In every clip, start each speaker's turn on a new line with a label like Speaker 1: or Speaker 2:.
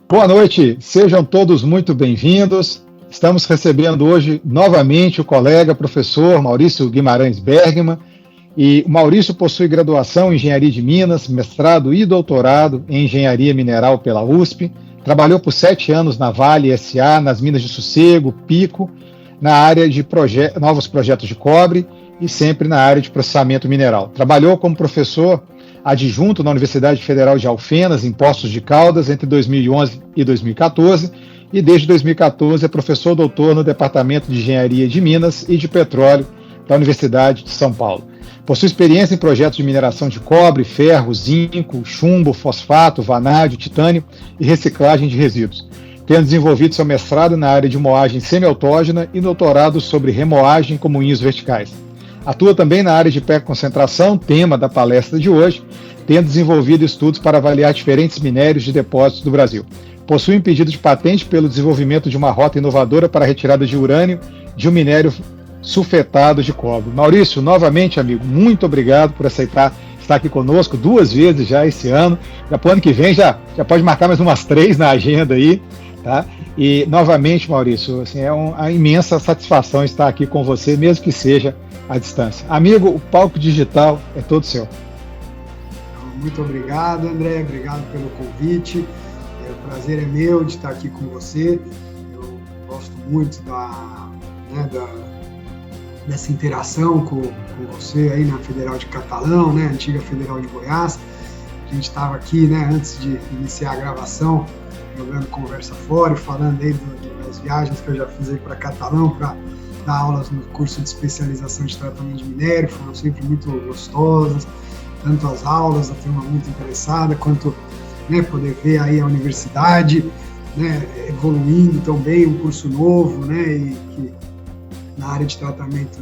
Speaker 1: Boa noite, sejam todos muito bem-vindos. Estamos recebendo hoje novamente o colega professor Maurício Guimarães Bergman. E o Maurício possui graduação em Engenharia de Minas, mestrado e doutorado em Engenharia Mineral pela USP. Trabalhou por 7 anos na Vale SA, nas Minas de Sossego, Pico, na área de novos projetos de cobre e sempre na área de processamento mineral. Trabalhou como professor adjunto na Universidade Federal de Alfenas, em Poços de Caldas, entre 2011 e 2014, e desde 2014 é professor doutor no Departamento de Engenharia de Minas e de Petróleo da Universidade de São Paulo. Possui experiência em projetos de mineração de cobre, ferro, zinco, chumbo, fosfato, vanádio, titânio e reciclagem de resíduos, tendo desenvolvido seu mestrado na área de moagem semiautógena e doutorado sobre remoagem com moinhos verticais. Atua também na área de pré-concentração, tema da palestra de hoje, tendo desenvolvido estudos para avaliar diferentes minérios de depósitos do Brasil. Possui um pedido de patente pelo desenvolvimento de uma rota inovadora para a retirada de urânio de um minério sulfetado de cobre. Maurício, novamente, amigo, muito obrigado por aceitar estar aqui conosco 2 vezes já esse ano. Já para o ano que vem já pode marcar mais umas 3 na agenda aí, tá? E, novamente, Maurício, assim, é uma imensa satisfação estar aqui com você, mesmo que seja à distância. Amigo, o palco digital é todo seu.
Speaker 2: Muito obrigado, André, obrigado pelo convite. O prazer é meu de estar aqui com você. Eu gosto muito dessa interação com você aí na Federal de Catalão, né, antiga Federal de Goiás. A gente estava aqui, né, antes de iniciar a gravação, jogando conversa fora e falando aí das viagens que eu já fiz aí para Catalão para dar aulas no curso de especialização de tratamento de minério. Foram sempre muito gostosas, tanto as aulas, a turma muito interessada, quanto, né, poder ver aí a universidade, né, evoluindo tão bem, um curso novo, né, e que na área de tratamento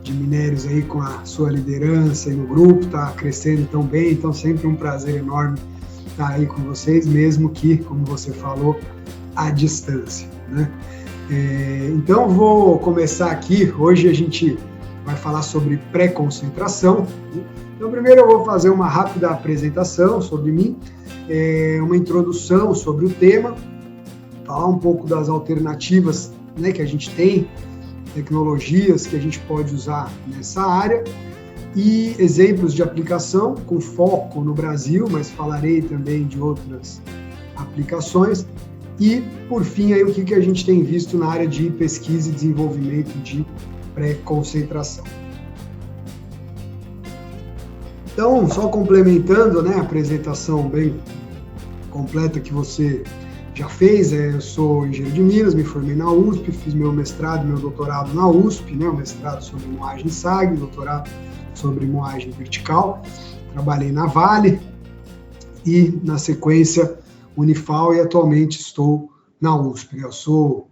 Speaker 2: de minérios aí com a sua liderança e no grupo está crescendo tão bem. Então sempre um prazer enorme estar aí com vocês, mesmo que, como você falou, à distância, né? Então vou começar aqui. Hoje a gente vai falar sobre pré-concentração. Então primeiro eu vou fazer uma rápida apresentação sobre mim, uma introdução sobre o tema, falar um pouco das alternativas, né, que a gente tem, tecnologias que a gente pode usar nessa área e exemplos de aplicação com foco no Brasil, mas falarei também de outras aplicações. E, por fim, aí, o que a gente tem visto na área de pesquisa e desenvolvimento de pré-concentração. Então, só complementando, né, a apresentação bem completa que você já fez, eu sou engenheiro de Minas, me formei na USP, fiz meu mestrado e meu doutorado na USP, né, o mestrado sobre moagem SAG, doutorado sobre moagem vertical. Trabalhei na Vale e, na sequência, Unifal, e atualmente estou na USP. Eu sou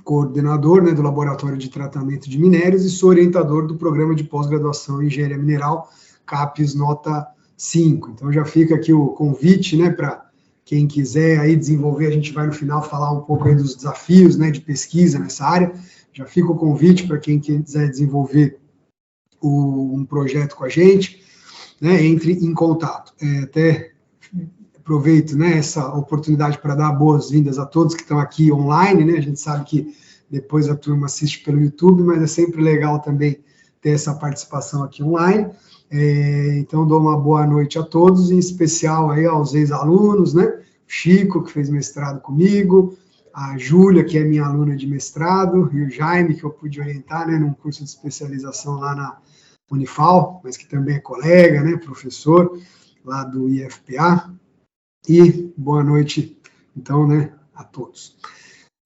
Speaker 2: coordenador, né, do Laboratório de Tratamento de Minérios e sou orientador do Programa de Pós-Graduação em Engenharia Mineral, CAPES Nota 5. Então já fica aqui o convite, né, para quem quiser aí desenvolver. A gente vai no final falar um pouco aí dos desafios, né, de pesquisa nessa área. Já fica o convite para quem quiser desenvolver um projeto com a gente, né, entre em contato. Até aproveito, né, essa oportunidade para dar boas-vindas a todos que estão aqui online, né? A gente sabe que depois a turma assiste pelo YouTube, mas é sempre legal também ter essa participação aqui online. Então, dou uma boa noite a todos, em especial aí aos ex-alunos, né? O Chico, que fez mestrado comigo, a Júlia, que é minha aluna de mestrado, e o Jaime, que eu pude orientar, né, num curso de especialização lá na Unifal, mas que também é colega, né, professor lá do IFPA. E boa noite, então, né, a todos.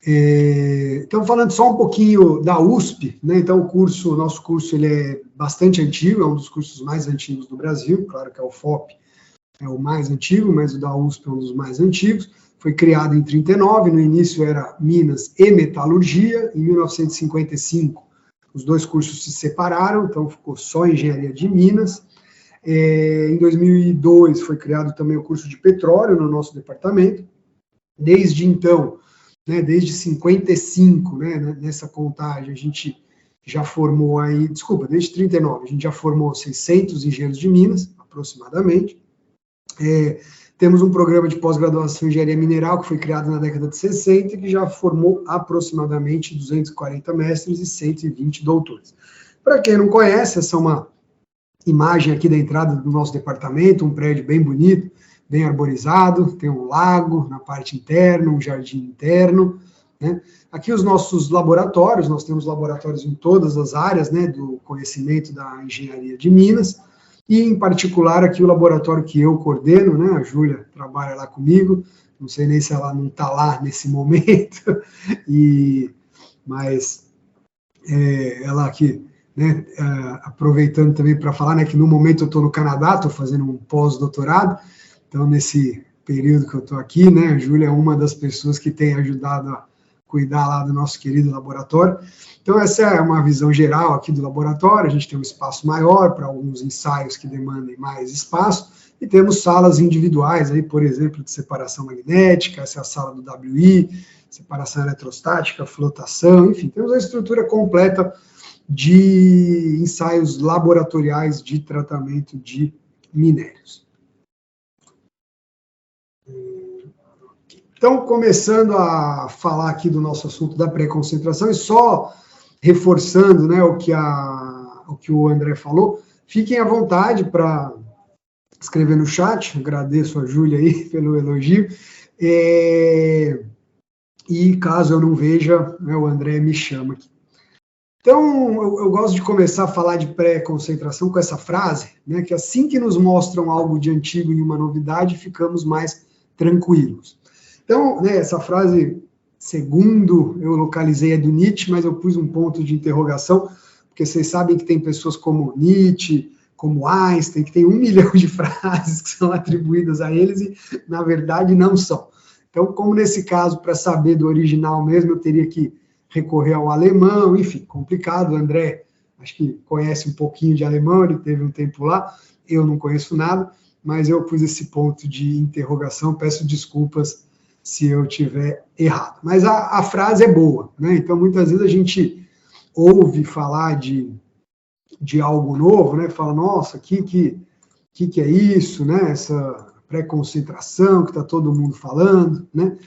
Speaker 2: Então, falando só um pouquinho da USP, né, então o nosso curso ele é bastante antigo, é um dos cursos mais antigos do Brasil, claro que a UFOP é o mais antigo, mas o da USP é um dos mais antigos. Foi criado em 1939, no início era Minas e Metalurgia. Em 1955, os dois cursos se separaram, então ficou só Engenharia de Minas. Em 2002, foi criado também o curso de Petróleo no nosso departamento. Desde então, né, desde 55, né, nessa contagem, a gente já formou aí, desde 39, a gente já formou 600 engenheiros de Minas, aproximadamente. Temos um programa de pós-graduação em engenharia mineral que foi criado na década de 60 e que já formou aproximadamente 240 mestres e 120 doutores. Para quem não conhece, essa é uma imagem aqui da entrada do nosso departamento, um prédio bem bonito, bem arborizado, tem um lago na parte interna, um jardim interno, né? Aqui os nossos laboratórios, nós temos laboratórios em todas as áreas, né, do conhecimento da engenharia de Minas, e em particular aqui o laboratório que eu coordeno, né, a Júlia trabalha lá comigo, não sei nem se ela não está lá nesse momento, mas ela aqui, né, aproveitando também para falar, né, que no momento eu estou no Canadá, estou fazendo um pós-doutorado, então nesse período que eu estou aqui, né, a Júlia é uma das pessoas que tem ajudado a cuidar lá do nosso querido laboratório. Então essa é uma visão geral aqui do laboratório, a gente tem um espaço maior para alguns ensaios que demandem mais espaço, e temos salas individuais, aí, por exemplo, de separação magnética, essa é a sala do WI, separação eletrostática, flotação, enfim, temos a estrutura completa de ensaios laboratoriais de tratamento de minérios. Então, começando a falar aqui do nosso assunto da pré-concentração, e só reforçando, né, o que o André falou, fiquem à vontade para escrever no chat, agradeço a Júlia aí pelo elogio, e caso eu não veja, né, o André me chama aqui. Então, eu gosto de começar a falar de pré-concentração com essa frase, né, que assim que nos mostram algo de antigo e uma novidade, ficamos mais tranquilos. Então, né, essa frase, segundo eu localizei, é do Nietzsche, mas eu pus um ponto de interrogação, porque vocês sabem que tem pessoas como Nietzsche, como Einstein, que tem 1 milhão de frases que são atribuídas a eles e, na verdade, não são. Então, como nesse caso, para saber do original mesmo, eu teria que recorrer ao alemão, enfim, complicado. O André, acho que conhece um pouquinho de alemão, ele teve um tempo lá, eu não conheço nada, mas eu pus esse ponto de interrogação, peço desculpas se eu tiver errado. Mas a frase é boa, né? Então, muitas vezes a gente ouve falar de algo novo, né? Fala, nossa, que é isso, né? Essa pré-concentração que está todo mundo falando, né?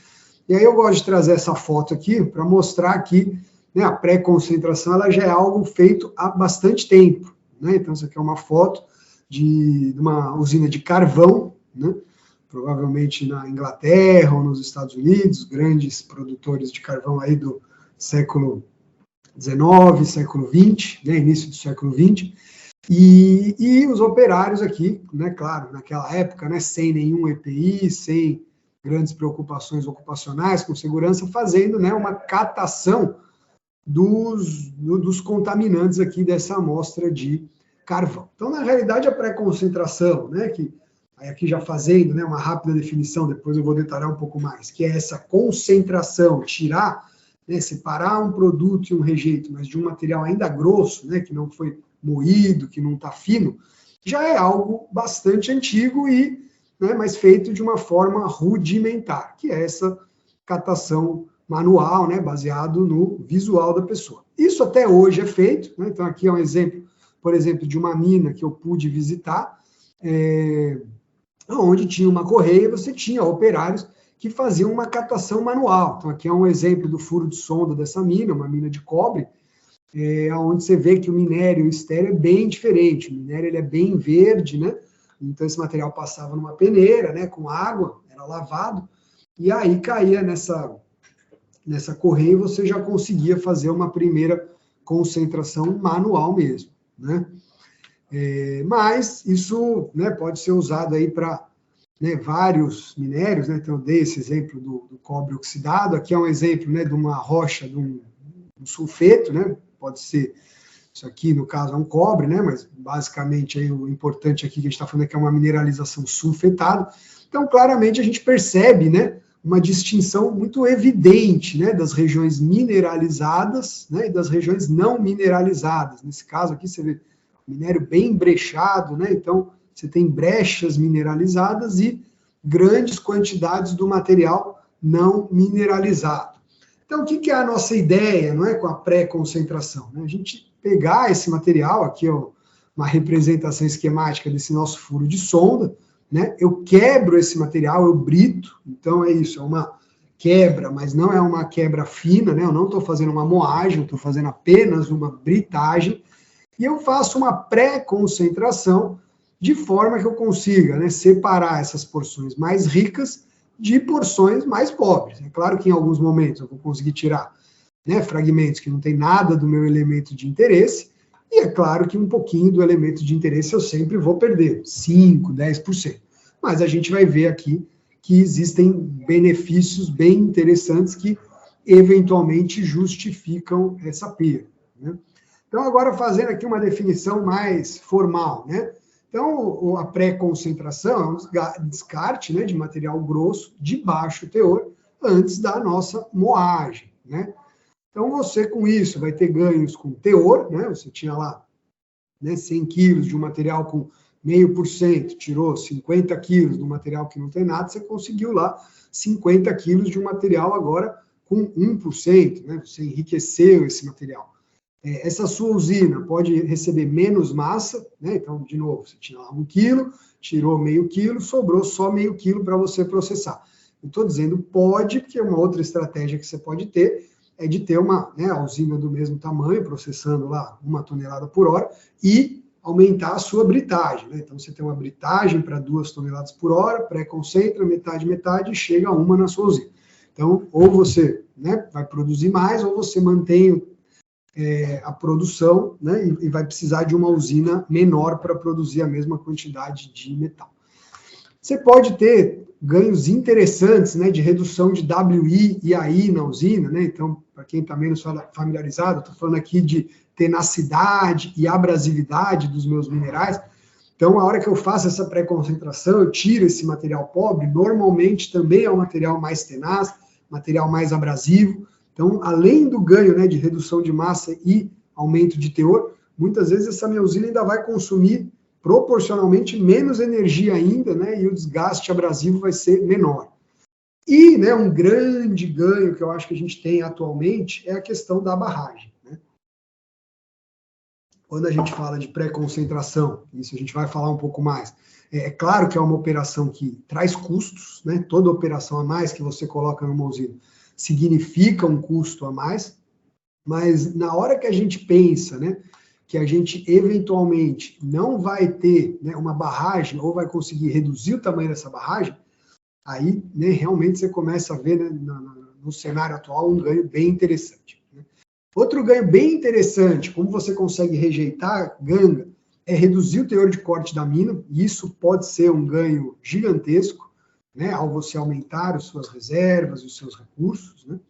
Speaker 2: E aí eu gosto de trazer essa foto aqui para mostrar que, né, a pré-concentração ela já é algo feito há bastante tempo, né? Então, isso aqui é uma foto de uma usina de carvão, né? Provavelmente na Inglaterra ou nos Estados Unidos, grandes produtores de carvão aí do século XIX, século XX, né, início do século XX, e os operários aqui, né, claro, naquela época, né, sem nenhum EPI, sem grandes preocupações ocupacionais, com segurança, fazendo, né, uma catação dos contaminantes aqui dessa amostra de carvão. Então, na realidade, a pré-concentração, né, que aí aqui já fazendo, né, uma rápida definição, depois eu vou detalhar um pouco mais, que é essa concentração, tirar, né, separar um produto e um rejeito, mas de um material ainda grosso, né, que não foi moído, que não está fino, já é algo bastante antigo e, né, mas feito de uma forma rudimentar, que é essa catação manual, né, baseado no visual da pessoa. Isso até hoje é feito, né, então aqui é um exemplo, por exemplo, de uma mina que eu pude visitar, onde tinha uma correia, você tinha operários que faziam uma catação manual. Então, aqui é um exemplo do furo de sonda dessa mina, uma mina de cobre, onde você vê que o minério estéreo é bem diferente. O minério ele é bem verde, né? Então, esse material passava numa peneira, né, com água, era lavado, e aí caía nessa correia e você já conseguia fazer uma primeira concentração manual mesmo, né? Mas isso, né, pode ser usado aí para, né, vários minérios, né? Então eu dei esse exemplo do cobre oxidado, aqui é um exemplo, né, de uma rocha, de um sulfeto, né? Pode ser, isso aqui no caso é um cobre, né? Mas basicamente aí, o importante aqui que a gente está falando é que é uma mineralização sulfetada. Então claramente a gente percebe, né, uma distinção muito evidente, né, das regiões mineralizadas, né, e das regiões não mineralizadas. Nesse caso aqui você vê minério bem brechado, né? Então, você tem brechas mineralizadas e grandes quantidades do material não mineralizado. Então, o que é a nossa ideia, não é, com a pré-concentração? Né? A gente pegar esse material, aqui é uma representação esquemática desse nosso furo de sonda, né? Eu quebro esse material, eu brito, então é isso, é uma quebra, mas não é uma quebra fina, né? Eu não estou fazendo uma moagem, eu estou fazendo apenas uma britagem, e eu faço uma pré-concentração de forma que eu consiga, né, separar essas porções mais ricas de porções mais pobres. É claro que em alguns momentos eu vou conseguir tirar, né, fragmentos que não tem nada do meu elemento de interesse, e é claro que um pouquinho do elemento de interesse eu sempre vou perder, 5%, 10%. Mas a gente vai ver aqui que existem benefícios bem interessantes que eventualmente justificam essa perda, né? Então, agora fazendo aqui uma definição mais formal, né? Então, a pré-concentração é um descarte, né, de material grosso de baixo teor antes da nossa moagem, né? Então, você com isso vai ter ganhos com teor, né? Você tinha lá, né, 100 quilos de um material com 0,5%, tirou 50 quilos do material que não tem nada, você conseguiu lá 50 quilos de um material agora com 1%, né? Você enriqueceu esse material. Essa sua usina pode receber menos massa, né? Então, de novo, você tinha lá 1 quilo, tirou 0,5 quilo, sobrou só 0,5 quilo para você processar. Eu estou dizendo pode, porque uma outra estratégia que você pode ter é de ter uma, né, a usina do mesmo tamanho, processando lá 1 tonelada por hora, e aumentar a sua britagem, né? Então, você tem uma britagem para 2 toneladas por hora, pré-concentra, metade, e chega a 1 na sua usina. Então, ou você, né, vai produzir mais, ou você mantém a produção, né, e vai precisar de uma usina menor para produzir a mesma quantidade de metal. Você pode ter ganhos interessantes, né, de redução de WI e AI na usina, né? Então, para quem está menos familiarizado, estou falando aqui de tenacidade e abrasividade dos meus minerais. Então, a hora que eu faço essa pré-concentração, eu tiro esse material pobre, normalmente também é um material mais tenaz, material mais abrasivo. Então, além do ganho, né, de redução de massa e aumento de teor, muitas vezes essa minha usina ainda vai consumir proporcionalmente menos energia ainda, né, e o desgaste abrasivo vai ser menor. E, né, um grande ganho que eu acho que a gente tem atualmente é a questão da barragem, né? Quando a gente fala de pré-concentração, isso a gente vai falar um pouco mais, é claro que é uma operação que traz custos, né? Toda operação a mais que você coloca numa usina significa um custo a mais, mas na hora que a gente pensa, né, que a gente eventualmente não vai ter, né, uma barragem ou vai conseguir reduzir o tamanho dessa barragem, aí, né, realmente você começa a ver, né, no cenário atual um ganho bem interessante, né? Outro ganho bem interessante, como você consegue rejeitar ganga, é reduzir o teor de corte da mina, e isso pode ser um ganho gigantesco, né, ao você aumentar as suas reservas, os seus recursos, né?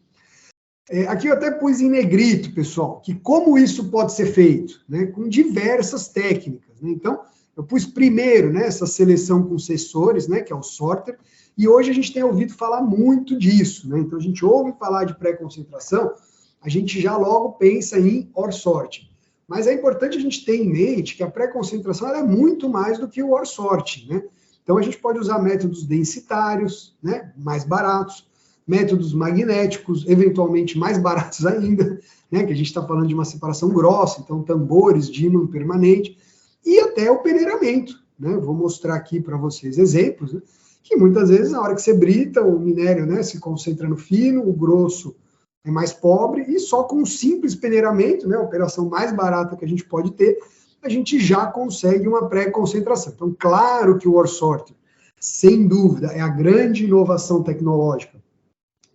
Speaker 2: Aqui eu até pus em negrito, pessoal, que como isso pode ser feito, né, com diversas técnicas, né? Então, eu pus primeiro, né, essa seleção com sensores, né, que é o sorter, e hoje a gente tem ouvido falar muito disso, né? Então, a gente ouve falar de pré-concentração, a gente já logo pensa em ore sorting. Mas é importante a gente ter em mente que a pré-concentração ela é muito mais do que o ore sorting, né? Então, a gente pode usar métodos densitários, né, mais baratos, métodos magnéticos, eventualmente mais baratos ainda, né, que a gente está falando de uma separação grossa, então tambores de ímã permanente, e até o peneiramento, né? Vou mostrar aqui para vocês exemplos, né, que muitas vezes, na hora que você brita, o minério, né, se concentra no fino, o grosso é mais pobre, e só com um simples peneiramento, né, a operação mais barata que a gente pode ter, a gente já consegue uma pré-concentração. Então, claro que o ore sorter, sem dúvida, é a grande inovação tecnológica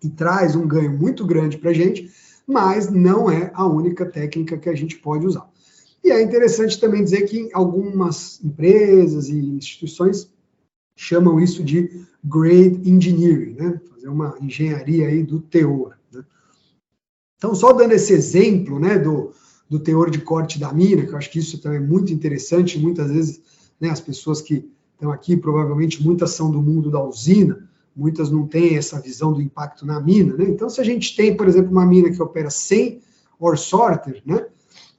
Speaker 2: e traz um ganho muito grande para a gente, mas não é a única técnica que a gente pode usar. E é interessante também dizer que algumas empresas e instituições chamam isso de grade engineering, né? Fazer uma engenharia aí do teor, né? Então, só dando esse exemplo, né, do teor de corte da mina, que eu acho que isso também é muito interessante, muitas vezes, né, as pessoas que estão aqui, provavelmente muitas são do mundo da usina, muitas não têm essa visão do impacto na mina, né? Então, se a gente tem, por exemplo, uma mina que opera sem ore sorter, né,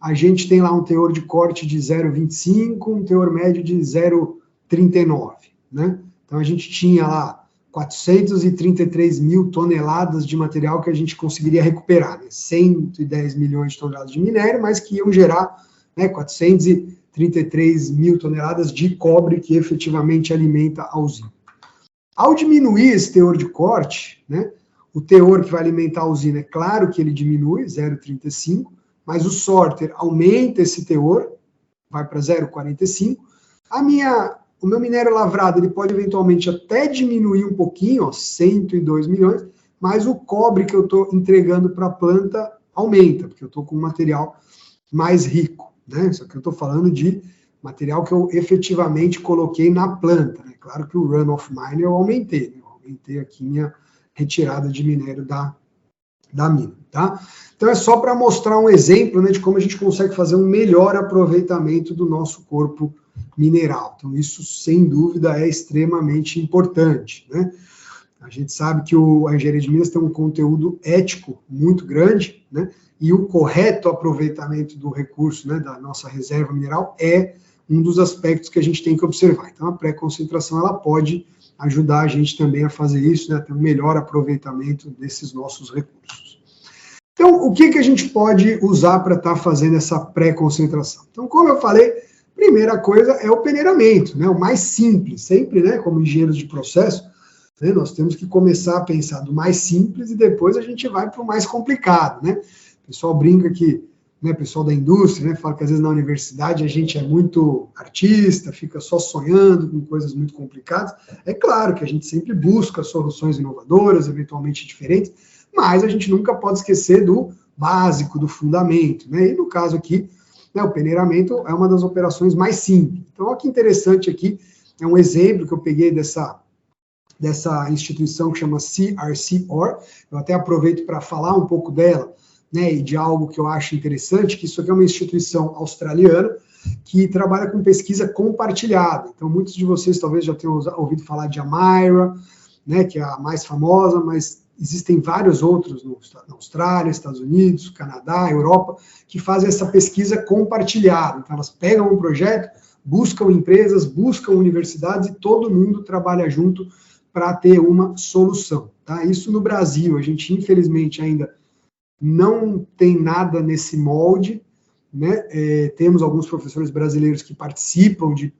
Speaker 2: a gente tem lá um teor de corte de 0,25, um teor médio de 0,39, né? Então, a gente tinha lá 433 mil toneladas de material que a gente conseguiria recuperar, né? 110 milhões de toneladas de minério, mas que iam gerar, né, 433 33 mil toneladas de cobre que efetivamente alimenta a usina. Ao diminuir esse teor de corte, né, o teor que vai alimentar a usina, é claro que ele diminui, 0,35, mas o sorter aumenta esse teor, vai para 0,45. O meu minério lavrado, ele pode eventualmente até diminuir um pouquinho, 102 milhões, mas o cobre que eu estou entregando para a planta aumenta, porque eu estou com um material mais rico, né? Só que eu estou falando de material que eu efetivamente coloquei na planta, né? Claro que o run of mine eu aumentei, né? Eu aumentei aqui minha retirada de minério da mina, tá? Então é só para mostrar um exemplo, né, de como a gente consegue fazer um melhor aproveitamento do nosso corpo mineral. Então isso, sem dúvida, é extremamente importante, né? A gente sabe que a engenharia de minas tem um conteúdo ético muito grande, né? E o correto aproveitamento do recurso, né, da nossa reserva mineral é um dos aspectos que a gente tem que observar. Então a pré-concentração, ela pode ajudar a gente também a fazer isso, né, a ter um melhor aproveitamento desses nossos recursos. Então, o que a gente pode usar para estar fazendo essa pré-concentração? Então, como eu falei, primeira coisa é o peneiramento, né, o mais simples, sempre, né, como engenheiros de processo, né, nós temos que começar a pensar do mais simples e depois a gente vai para o mais complicado, né? O pessoal brinca que, né, o pessoal da indústria, né, fala que às vezes na universidade a gente é muito artista, fica só sonhando com coisas muito complicadas. É claro que a gente sempre busca soluções inovadoras, eventualmente diferentes, mas a gente nunca pode esquecer do básico, do fundamento, né? E no caso aqui, né, o peneiramento é uma das operações mais simples. Então, olha que interessante aqui, é um exemplo que eu peguei dessa instituição que chama CRC-OR. Eu até aproveito para falar um pouco dela, né, e de algo que eu acho interessante, que isso aqui é uma instituição australiana que trabalha com pesquisa compartilhada. Então, muitos de vocês talvez já tenham ouvido falar de Amira, né, que é a mais famosa, mas existem vários outros na Austrália, Estados Unidos, Canadá, Europa, que fazem essa pesquisa compartilhada. Então, elas pegam um projeto, buscam empresas, buscam universidades e todo mundo trabalha junto para ter uma solução. Tá? Isso no Brasil, a gente infelizmente ainda não tem nada nesse molde, né? Temos alguns professores brasileiros que participam de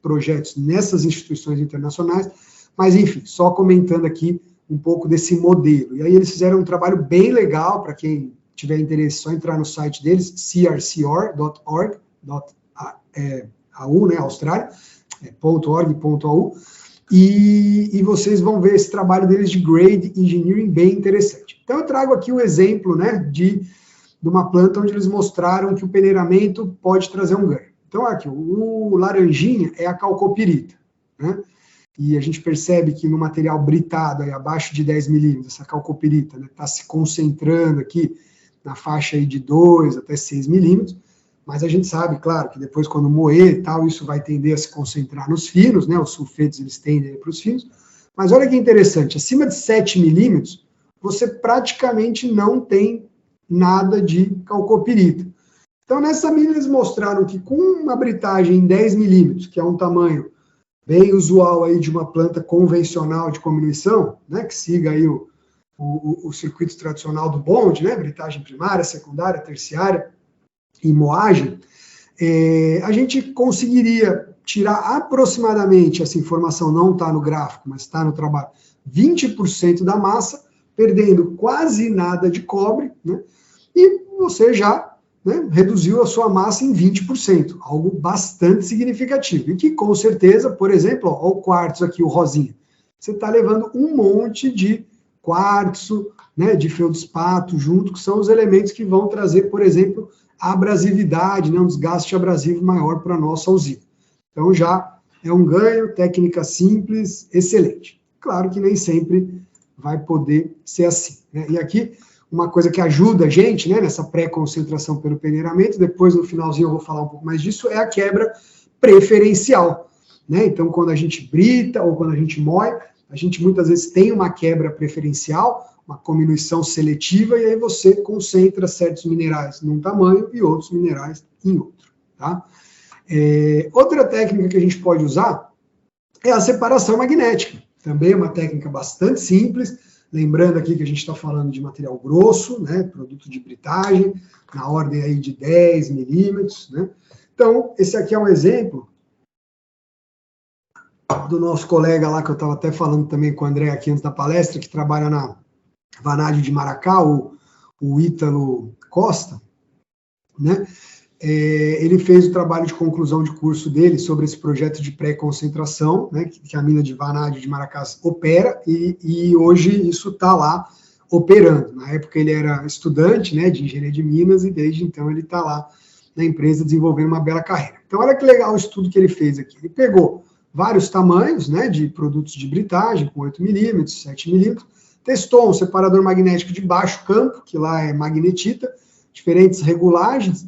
Speaker 2: projetos nessas instituições internacionais, mas enfim, só comentando aqui um pouco desse modelo. E aí eles fizeram um trabalho bem legal, para quem tiver interesse, só entrar no site deles, crcor.org, .au, né, Austrália, .org.au, e vocês vão ver esse trabalho deles de grade engineering bem interessante. Então eu trago aqui o exemplo, né, de uma planta onde eles mostraram que o peneiramento pode trazer um ganho. Então aqui, o laranjinha é a calcopirita, né? E a gente percebe que no material britado, aí, abaixo de 10 milímetros, essa calcopirita está, né, se concentrando aqui na faixa aí de 2 até 6 milímetros, mas a gente sabe, claro, que depois quando moer e tal, isso vai tender a se concentrar nos finos, né, os sulfetos eles tendem para os finos, mas olha que interessante, acima de 7 milímetros, você praticamente não tem nada de calcopirita. Então nessa mina eles mostraram que com uma britagem em 10 milímetros, que é um tamanho bem usual aí de uma planta convencional de cominuição, né, que siga aí o circuito tradicional do bonde, né, britagem primária, secundária, terciária e moagem, a gente conseguiria tirar aproximadamente, essa informação não está no gráfico, mas está no trabalho, 20% da massa, perdendo quase nada de cobre, né, e você já, né, reduziu a sua massa em 20%, algo bastante significativo. E que, com certeza, por exemplo, ó, o quartzo aqui, o rosinha, você está levando um monte de quartzo, né, de feldspato junto, que são os elementos que vão trazer, por exemplo, a abrasividade, né, um desgaste abrasivo maior para a nossa usina. Então, já é um ganho, técnica simples, excelente. Claro que nem sempre vai poder ser assim, né? E aqui, uma coisa que ajuda a gente, né, nessa pré-concentração pelo peneiramento, depois no finalzinho eu vou falar um pouco mais disso, é a quebra preferencial, né? Então, quando a gente brita ou quando a gente moe, a gente muitas vezes tem uma quebra preferencial, uma cominuição seletiva, e aí você concentra certos minerais num tamanho e outros minerais em outro, tá? Outra técnica que a gente pode usar é a separação magnética. Também é uma técnica bastante simples, lembrando aqui que a gente está falando de material grosso, né, produto de britagem, na ordem aí de 10 milímetros, né? Então, esse aqui é um exemplo do nosso colega lá, que eu estava até falando também com o André aqui antes da palestra, que trabalha na Vanad de Maracá, o Ítalo Costa, né? Ele fez o trabalho de conclusão de curso dele sobre esse projeto de pré-concentração, né, que a mina de Vanad de Maracá opera, e hoje isso está lá operando. Na época ele era estudante, né, de engenharia de minas, e desde então ele está lá na empresa desenvolvendo uma bela carreira. Então olha que legal o estudo que ele fez aqui. Ele pegou vários tamanhos, né, de produtos de britagem, com 8 milímetros, 7 milímetros, testou um separador magnético de baixo campo, que lá é magnetita, diferentes regulagens,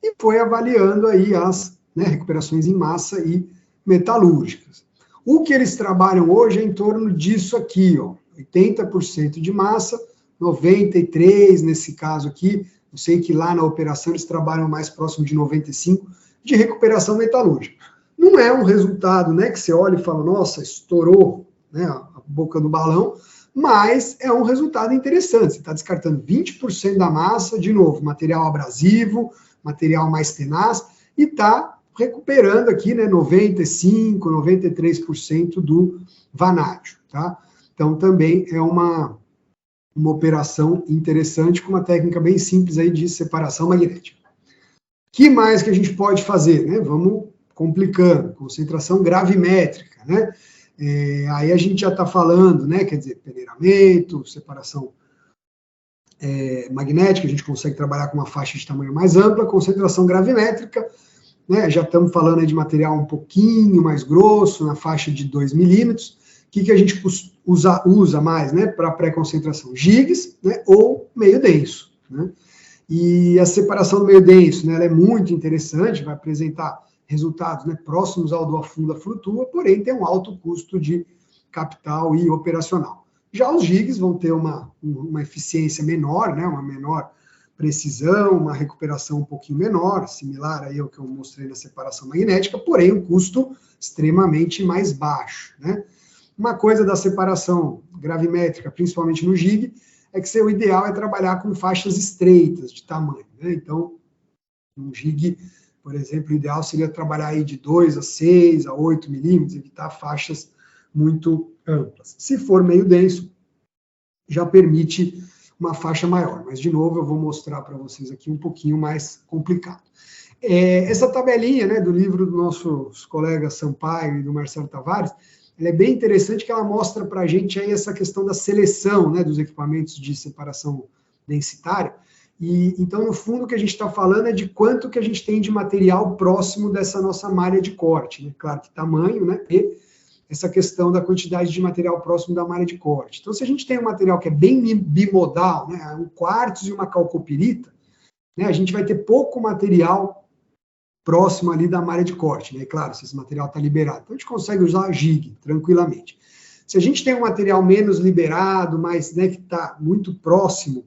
Speaker 2: e foi avaliando aí as, né, recuperações em massa e metalúrgicas. O que eles trabalham hoje é em torno disso aqui, ó, 80% de massa, 93% nesse caso aqui. Eu sei que lá na operação eles trabalham mais próximo de 95% de recuperação metalúrgica. Não é um resultado, né, que você olha e fala, nossa, estourou, né, a boca do balão, mas é um resultado interessante. Você está descartando 20% da massa, de novo, material abrasivo, material mais tenaz, e está recuperando aqui, né, 95%, 93% do vanádio, tá? Então, também é uma operação interessante, com uma técnica bem simples aí de separação magnética. O que mais que a gente pode fazer, né? Vamos complicando. Concentração gravimétrica, né? Aí a gente já está falando, né? Quer dizer, peneiramento, separação magnética, a gente consegue trabalhar com uma faixa de tamanho mais ampla. Concentração gravimétrica, né? Já estamos falando aí de material um pouquinho mais grosso, na faixa de 2 milímetros. O que a gente usa mais, né, para pré-concentração? Gigs, né, ou meio denso, né? E a separação do meio denso, né, ela é muito interessante, vai apresentar resultados, né, próximos ao do afunda flutua, porém tem um alto custo de capital e operacional. Já os gigs vão ter uma eficiência menor, né, uma menor precisão, uma recuperação um pouquinho menor, similar aí ao que eu mostrei na separação magnética, porém um custo extremamente mais baixo, né? Uma coisa da separação gravimétrica, principalmente no gig, é que o ideal é trabalhar com faixas estreitas de tamanho, né? Então, um gig, por exemplo, o ideal seria trabalhar aí de 2 a 6 a 8 milímetros, evitar faixas muito amplas. Se for meio denso, já permite uma faixa maior, mas de novo eu vou mostrar para vocês aqui um pouquinho mais complicado. Essa tabelinha, né, do livro dos nossos colegas Sampaio e do Marcelo Tavares, ela é bem interessante, que ela mostra para a gente aí essa questão da seleção, né, dos equipamentos de separação densitária. E então, no fundo, o que a gente está falando é de quanto que a gente tem de material próximo dessa nossa malha de corte, né? Claro que tamanho, né, e essa questão da quantidade de material próximo da malha de corte. Então, se a gente tem um material que é bem bimodal, né, um quartzo e uma calcopirita, né, a gente vai ter pouco material próximo ali da malha de corte, né? E claro, se esse material está liberado, então a gente consegue usar gig tranquilamente. Se a gente tem um material menos liberado, mas, né, que está muito próximo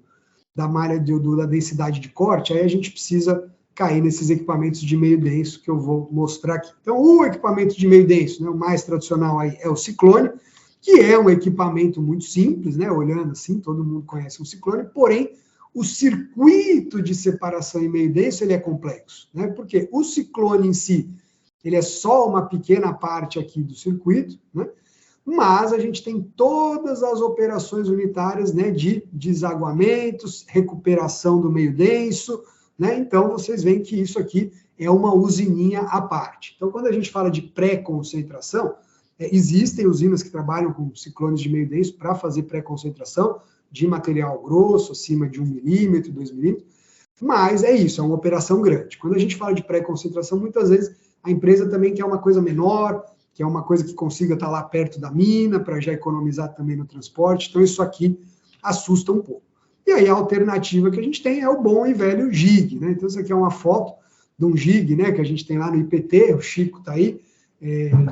Speaker 2: da malha da densidade de corte, aí a gente precisa cair nesses equipamentos de meio denso que eu vou mostrar aqui. Então, o equipamento de meio denso, né, o mais tradicional aí é o ciclone, que é um equipamento muito simples, né? Olhando assim, todo mundo conhece um ciclone, porém, o circuito de separação em meio denso, ele é complexo, né? Porque o ciclone em si, ele é só uma pequena parte aqui do circuito, né? Mas a gente tem todas as operações unitárias, né, de desaguamentos, recuperação do meio denso, né? Então, vocês veem que isso aqui é uma usininha à parte. Então, quando a gente fala de pré-concentração, existem usinas que trabalham com ciclones de meio denso para fazer pré-concentração de material grosso, acima de 1 milímetro, 2 milímetros, mas é isso, é uma operação grande. Quando a gente fala de pré-concentração, muitas vezes a empresa também quer uma coisa menor, que é uma coisa que consiga estar lá perto da mina, para já economizar também no transporte, então isso aqui assusta um pouco. E aí a alternativa que a gente tem é o bom e velho gig, né? Então isso aqui é uma foto de um gig, né, que a gente tem lá no IPT, o Chico está aí,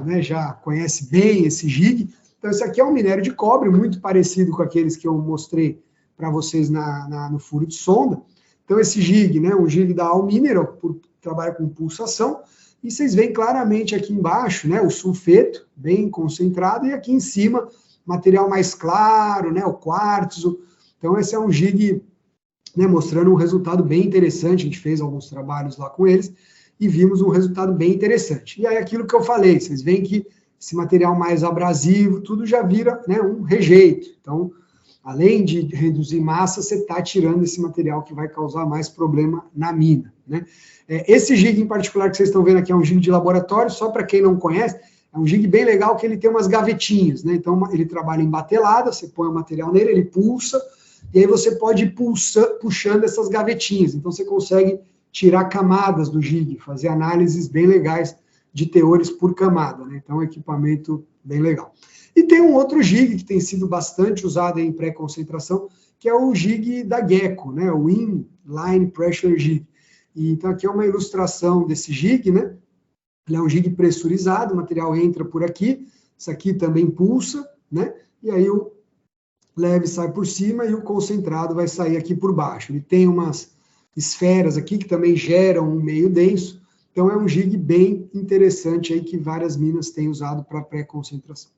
Speaker 2: né, já conhece bem esse gig. Então, esse aqui é um minério de cobre, muito parecido com aqueles que eu mostrei para vocês no furo de sonda. Então, esse gig, né, um gig da Almineral, trabalha com pulsação, e vocês veem claramente aqui embaixo, né, o sulfeto, bem concentrado, e aqui em cima, material mais claro, né, o quartzo. Então, esse é um gig, né, mostrando um resultado bem interessante, a gente fez alguns trabalhos lá com eles, e vimos um resultado bem interessante. E aí aquilo que eu falei, vocês veem que esse material mais abrasivo, tudo já vira, né, um rejeito. Então, além de reduzir massa, você está tirando esse material que vai causar mais problema na mina, né? Esse jig em particular que vocês estão vendo aqui é um jig de laboratório, só para quem não conhece, é um jig bem legal que ele tem umas gavetinhas, né? Então, ele trabalha em batelada, você põe o material nele, ele pulsa, e aí você pode ir puxando essas gavetinhas. Então, você consegue tirar camadas do jig, fazer análises bem legais de teores por camada, né? Então, é um equipamento bem legal. E tem um outro jig que tem sido bastante usado em pré-concentração, que é o jig da Gecko, né? O Inline Pressure Jig. E, então, aqui é uma ilustração desse jig, né? Ele é um jig pressurizado, o material entra por aqui, isso aqui também pulsa, né? E aí o leve sai por cima e o concentrado vai sair aqui por baixo. Ele tem umas esferas aqui que também geram um meio denso, então é um jig bem interessante aí que várias minas têm usado para pré-concentração.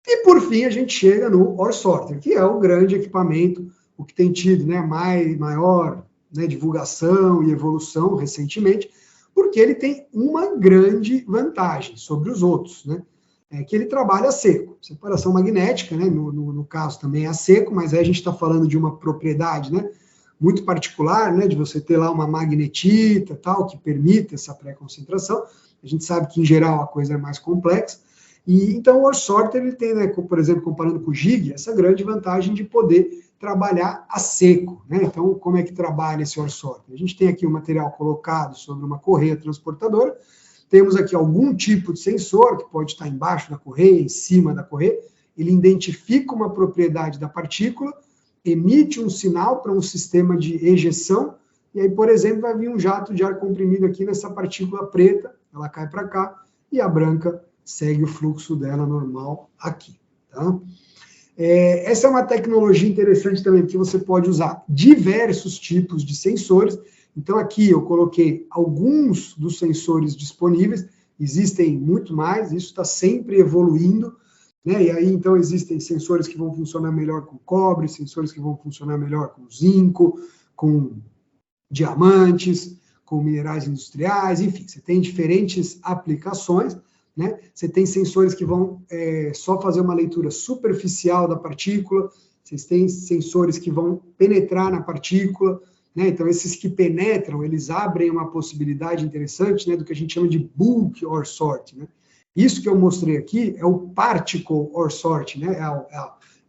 Speaker 2: E por fim a gente chega no ore sorter, que é o grande equipamento, o que tem tido, né, maior, né, divulgação e evolução recentemente, porque ele tem uma grande vantagem sobre os outros, né? É que ele trabalha a seco. Separação magnética, né? No caso também é a seco, mas aí a gente está falando de uma propriedade, né, muito particular, né, de você ter lá uma magnetita, tal, que permite essa pré-concentração. A gente sabe que, em geral, a coisa é mais complexa. E então o ore sorter, ele tem, né, por exemplo, comparando com o jig, essa grande vantagem de poder trabalhar a seco, né? Então, como é que trabalha esse ore sorter? A gente tem aqui o material colocado sobre uma correia transportadora, temos aqui algum tipo de sensor, que pode estar embaixo da correia, em cima da correia, ele identifica uma propriedade da partícula, emite um sinal para um sistema de ejeção, e aí, por exemplo, vai vir um jato de ar comprimido aqui nessa partícula preta, ela cai para cá, e a branca segue o fluxo dela normal aqui, tá? Essa é uma tecnologia interessante também, porque você pode usar diversos tipos de sensores. Então, aqui eu coloquei alguns dos sensores disponíveis, existem muito mais, isso está sempre evoluindo, né? E aí, então, existem sensores que vão funcionar melhor com cobre, sensores que vão funcionar melhor com zinco, com diamantes, com minerais industriais, enfim, você tem diferentes aplicações, né? Você tem sensores que vão só fazer uma leitura superficial da partícula, vocês têm sensores que vão penetrar na partícula, né? Então, esses que penetram, eles abrem uma possibilidade interessante, né, do que a gente chama de bulk ore sorting, né? Isso que eu mostrei aqui é o particle ore sorting, né?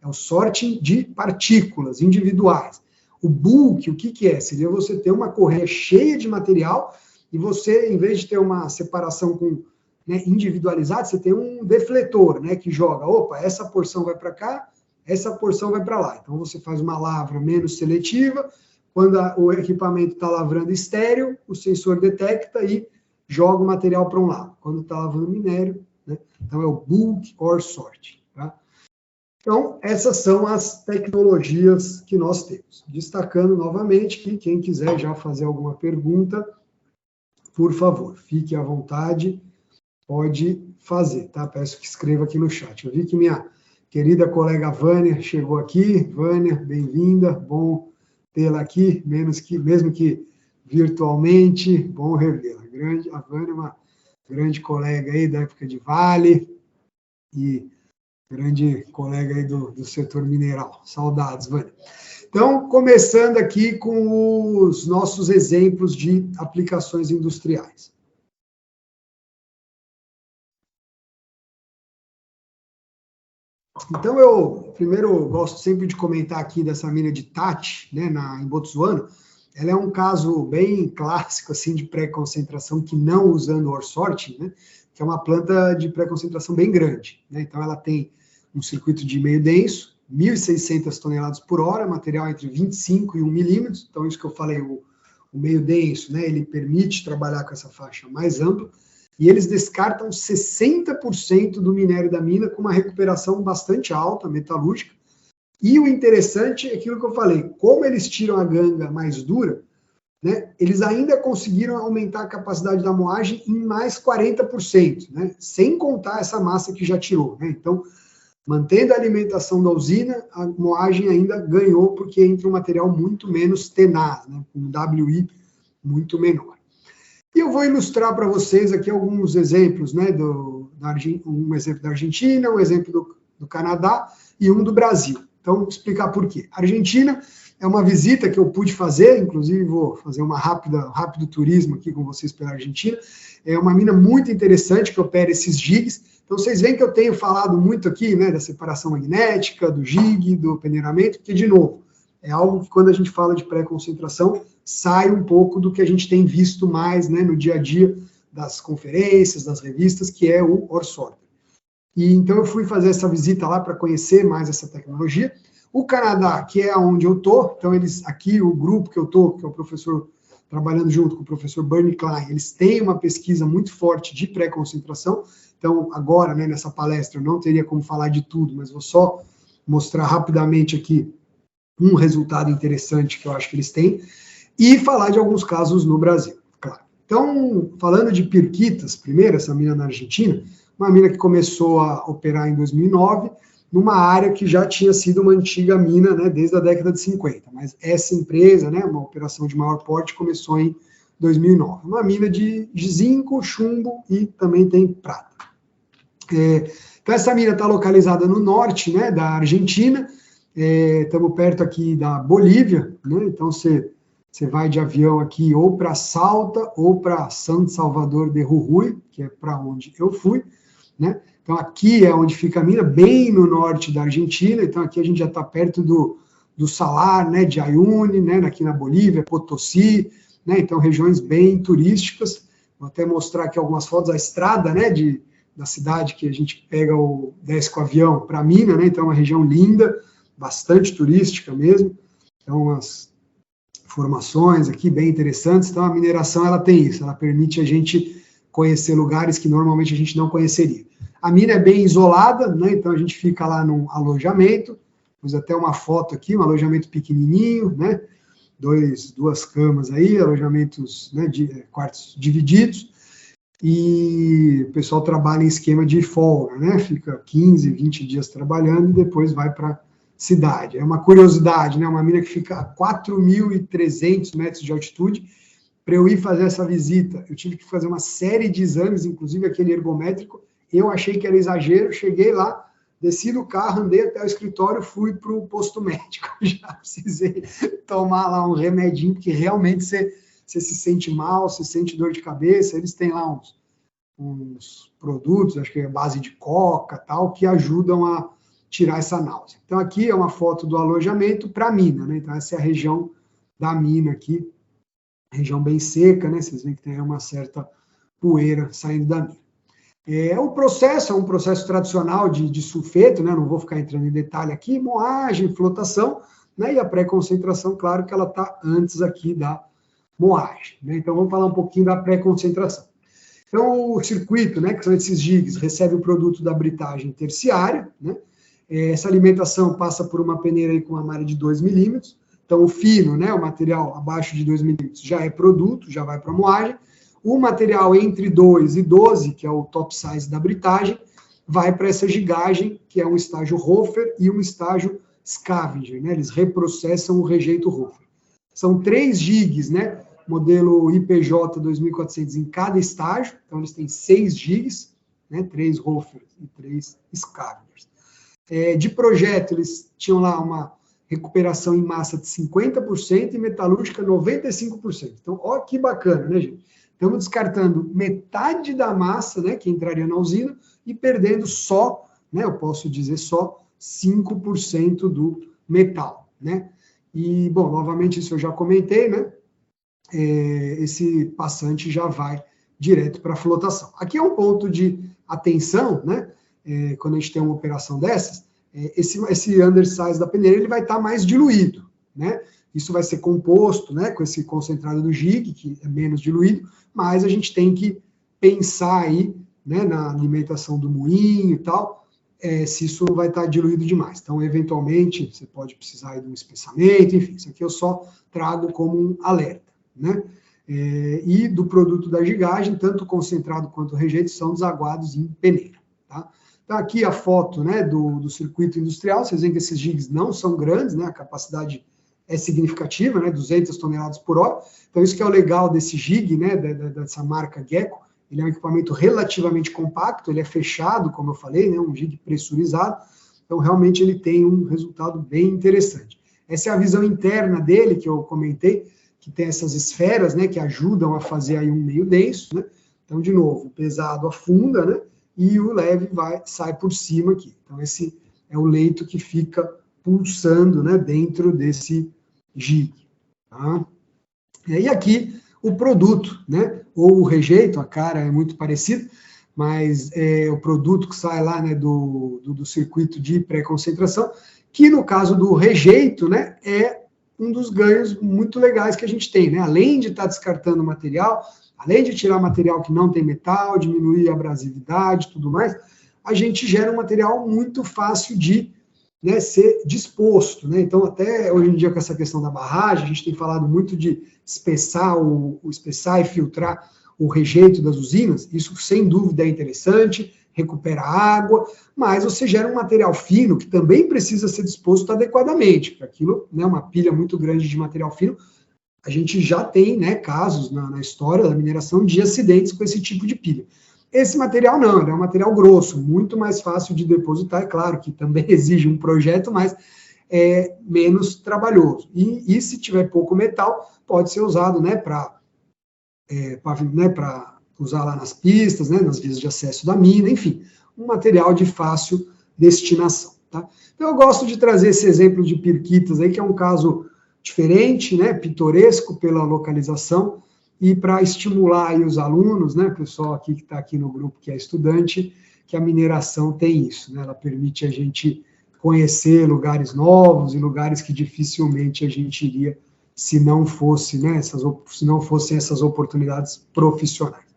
Speaker 2: É o sorting de partículas individuais. O bulk, o que é? Seria você ter uma correia cheia de material e você, em vez de ter uma separação com, né, individualizado, você tem um defletor, né, que joga, opa, essa porção vai para cá, essa porção vai para lá. Então, você faz uma lavra menos seletiva, quando o equipamento está lavrando estéreo, o sensor detecta e joga o material para um lado. Quando está lavando minério, né, então é o bulk ore sorting, tá? Então, essas são as tecnologias que nós temos. Destacando novamente que quem quiser já fazer alguma pergunta, por favor, fique à vontade, pode fazer, tá? Peço que escreva aqui no chat. Eu vi que minha querida colega Vânia chegou aqui. Vânia, bem-vinda, bom tê-la aqui, mesmo que virtualmente, bom revê-la. A Vânia é uma grande colega aí da época de Vale e grande colega aí do setor mineral. Saudades, Vânia. Então, começando aqui com os nossos exemplos de aplicações industriais. Então, eu primeiro gosto sempre de comentar aqui dessa mina de Tati, né, em Botsuana. Ela é um caso bem clássico assim, de pré-concentração que não usando ore sorting, né, que é uma planta de pré-concentração bem grande, né? Então, ela tem um circuito de meio denso, 1.600 toneladas por hora, material entre 25 e 1 milímetro. Então, isso que eu falei, o meio denso, né, ele permite trabalhar com essa faixa mais ampla. E eles descartam 60% do minério da mina com uma recuperação bastante alta, metalúrgica. E o interessante é aquilo que eu falei, como eles tiram a ganga mais dura, né, eles ainda conseguiram aumentar a capacidade da moagem em mais 40%, né, sem contar essa massa que já tirou, né? Então, mantendo a alimentação da usina, a moagem ainda ganhou, porque entra um material muito menos tenaz, né, com um WI muito menor. E eu vou ilustrar para vocês aqui alguns exemplos, né, um exemplo da Argentina, um exemplo do Canadá e um do Brasil. Então, vou explicar por quê. A Argentina é uma visita que eu pude fazer, inclusive vou fazer um rápido turismo aqui com vocês pela Argentina. É uma mina muito interessante que opera esses gigs. Então, vocês veem que eu tenho falado muito aqui, né, da separação magnética, do gig, do peneiramento, porque, de novo, é algo que quando a gente fala de pré-concentração, sai um pouco do que a gente tem visto mais, né, no dia a dia das conferências, das revistas, que é o Orsorter. E então eu fui fazer essa visita lá para conhecer mais essa tecnologia. O Canadá, que é onde eu estou, então eles aqui, o grupo que eu estou, que é o professor, trabalhando junto com o professor Bernie Klein, eles têm uma pesquisa muito forte de pré-concentração. Então, agora, né, nessa palestra, eu não teria como falar de tudo, mas vou só mostrar rapidamente aqui um resultado interessante que eu acho que eles têm, e falar de alguns casos no Brasil, claro. Então, falando de Pirquitas, primeiro, essa mina na Argentina, uma mina que começou a operar em 2009, numa área que já tinha sido uma antiga mina, né, desde a década de 50, mas essa empresa, né, uma operação de maior porte, começou em 2009. Uma mina de zinco, chumbo e também tem prata. Então, essa mina está localizada no norte, né, da Argentina. Estamos perto aqui da Bolívia, né? Então você vai de avião aqui ou para Salta ou para San Salvador de Jujuy, que é para onde eu fui, né? Então aqui é onde fica a mina, bem no norte da Argentina. Então aqui a gente já está perto do Salar, né, de Uyuni, né, aqui na Bolívia, Potosí, né? Então regiões bem turísticas. Vou até mostrar aqui algumas fotos, a estrada, né, da cidade que a gente desce com o avião para a mina, né? Então é uma região linda, bastante turística mesmo, então umas formações aqui bem interessantes. Então a mineração, ela tem isso, ela permite a gente conhecer lugares que normalmente a gente não conheceria. A mina é bem isolada, né? Então a gente fica lá num alojamento, pus até uma foto aqui, um alojamento pequenininho, né, duas camas aí, alojamentos, né, de quartos divididos, e o pessoal trabalha em esquema de folga, né, fica 15, 20 dias trabalhando e depois vai para cidade. É uma curiosidade, né? Uma mina que fica a 4.300 metros de altitude. Para eu ir fazer essa visita, eu tive que fazer uma série de exames, inclusive aquele ergométrico. Eu achei que era exagero, cheguei lá, desci do carro, andei até o escritório, fui para o posto médico. Já precisei tomar lá um remedinho, porque realmente você se sente mal, você sente dor de cabeça. Eles têm lá uns produtos, acho que é base de coca, tal, que ajudam a tirar essa náusea. Então, aqui é uma foto do alojamento para a mina, né? Então, essa é a região da mina aqui, região bem seca, né? Vocês veem que tem uma certa poeira saindo da mina. O processo é um processo tradicional de sulfeto, né? Não vou ficar entrando em detalhe aqui, moagem, flotação, né? E a pré-concentração, claro que ela está antes aqui da moagem, né? Então, vamos falar um pouquinho da pré-concentração. Então, o circuito, né, que são esses jigs, recebe o produto da britagem terciária, né? Essa alimentação passa por uma peneira aí com uma malha de 2 milímetros. Então, o fino, né, o material abaixo de 2 milímetros, já é produto, já vai para a moagem. O material entre 2 e 12, que é o top size da britagem, vai para essa gigagem, que é um estágio Hofer e um estágio Scavenger, né? Eles reprocessam o rejeito Hofer. São 3 gigs, né? Modelo IPJ 2400 em cada estágio. Então, eles têm 6 gigs, né? 3 Hofer e 3 Scavengers. De projeto, eles tinham lá uma recuperação em massa de 50% e metalúrgica 95%. Então, ó que bacana, né, gente? Estamos descartando metade da massa, né, que entraria na usina, e perdendo só, né, eu posso dizer só, 5% do metal, né? E, bom, novamente, isso eu já comentei, né? Esse passante já vai direto para a flotação. Aqui é um ponto de atenção, né? Quando a gente tem uma operação dessas, esse undersize da peneira ele vai estar mais diluído, né? Isso vai ser composto, né, com esse concentrado do gig, que é menos diluído, mas a gente tem que pensar aí, né, na alimentação do moinho e tal, se isso vai estar diluído demais. Então, eventualmente, você pode precisar aí de um espessamento, enfim, isso aqui eu só trago como um alerta, né? E do produto da gigagem, tanto o concentrado quanto o rejeito são desaguados em peneira, tá? Então, aqui a foto, né, do circuito industrial, vocês veem que esses gigs não são grandes, né, a capacidade é significativa, né, 200 toneladas por hora. Então, isso que é o legal desse jig, né, dessa marca Gecko. Ele é um equipamento relativamente compacto, ele é fechado, como eu falei, né, um jig pressurizado. Então, realmente, ele tem um resultado bem interessante. Essa é a visão interna dele, que eu comentei, que tem essas esferas, né, que ajudam a fazer aí um meio denso, né? Então, de novo, o pesado afunda, né, e o leve sai por cima aqui. Então, esse é o leito que fica pulsando, né, dentro desse jig. Tá? E aqui o produto, né, ou o rejeito, a cara é muito parecida, mas é o produto que sai lá, né, do circuito de pré-concentração, que no caso do rejeito, né, é um dos ganhos muito legais que a gente tem, né, além de estar descartando material, além de tirar material que não tem metal, diminuir a abrasividade e tudo mais, a gente gera um material muito fácil de, né, ser disposto, né? Então, até hoje em dia, com essa questão da barragem, a gente tem falado muito de espessar espessar e filtrar o rejeito das usinas. Isso, sem dúvida, é interessante, recupera água, mas você gera um material fino que também precisa ser disposto adequadamente. Para aquilo, né, uma pilha muito grande de material fino, a gente já tem, né, casos na história da mineração de acidentes com esse tipo de pilha. Esse material não, ele é um material grosso, muito mais fácil de depositar, é claro que também exige um projeto, mas é menos trabalhoso. E se tiver pouco metal, pode ser usado, né, para usar lá nas pistas, né, nas vias de acesso da mina, enfim, um material de fácil destinação. Tá? Então eu gosto de trazer esse exemplo de pirquitas aí, que é um caso diferente, né, pitoresco pela localização, e para estimular aí os alunos, né, o pessoal aqui que está aqui no grupo que é estudante, que a mineração tem isso, né, ela permite a gente conhecer lugares novos e lugares que dificilmente a gente iria se não fosse, né, se não fossem essas oportunidades profissionais.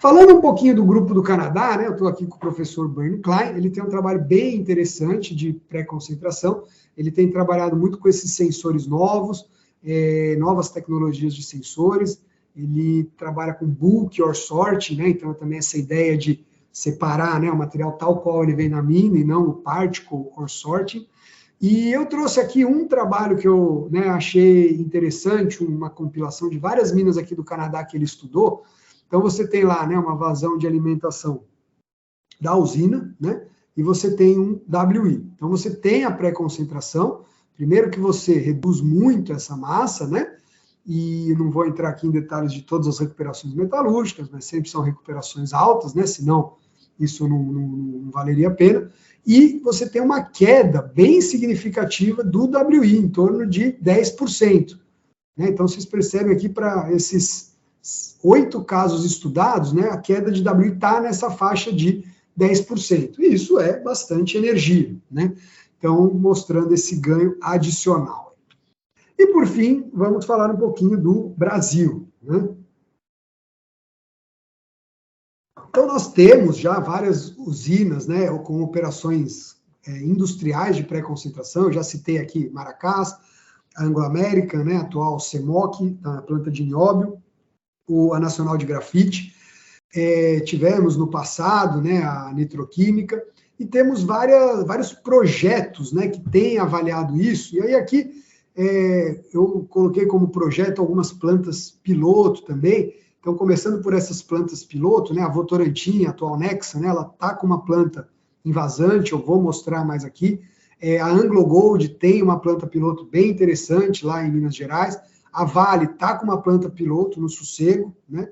Speaker 2: Falando um pouquinho do grupo do Canadá, né, eu estou aqui com o professor Bernie Klein, ele tem um trabalho bem interessante de pré-concentração, ele tem trabalhado muito com esses sensores novos, novas tecnologias de sensores, ele trabalha com bulk or sorting, né, então também essa ideia de separar, né, o material tal qual ele vem na mina e não o particle or sorting. E eu trouxe aqui um trabalho que eu, né, achei interessante, uma compilação de várias minas aqui do Canadá que ele estudou. Então, você tem lá, né, uma vazão de alimentação da usina, né, e você tem um WI. Então, você tem a pré-concentração, primeiro que você reduz muito essa massa, né, e não vou entrar aqui em detalhes de todas as recuperações metalúrgicas, mas sempre são recuperações altas, né, senão isso não valeria a pena. E você tem uma queda bem significativa do WI, em torno de 10%. Né? Então, vocês percebem aqui para esses 8 casos estudados, né, a queda de WI está nessa faixa de 10%. E isso é bastante energia, né? Então, mostrando esse ganho adicional. E, por fim, vamos falar um pouquinho do Brasil, né? Então, nós temos já várias usinas, né, com operações industriais de pré-concentração. Eu já citei aqui Maracás, a Anglo American, né, a atual CEMOC, a planta de nióbio, a Nacional de Grafite. Tivemos no passado, né, a Nitroquímica, e temos vários projetos, né, que têm avaliado isso. E aí aqui eu coloquei como projeto algumas plantas piloto também. Então, começando por essas plantas piloto, né, a Votorantim, a atual Nexa, né, ela está com uma planta invasante, eu vou mostrar mais aqui. A Anglo Gold tem uma planta piloto bem interessante lá em Minas Gerais. A Vale está com uma planta piloto no Sossego, né?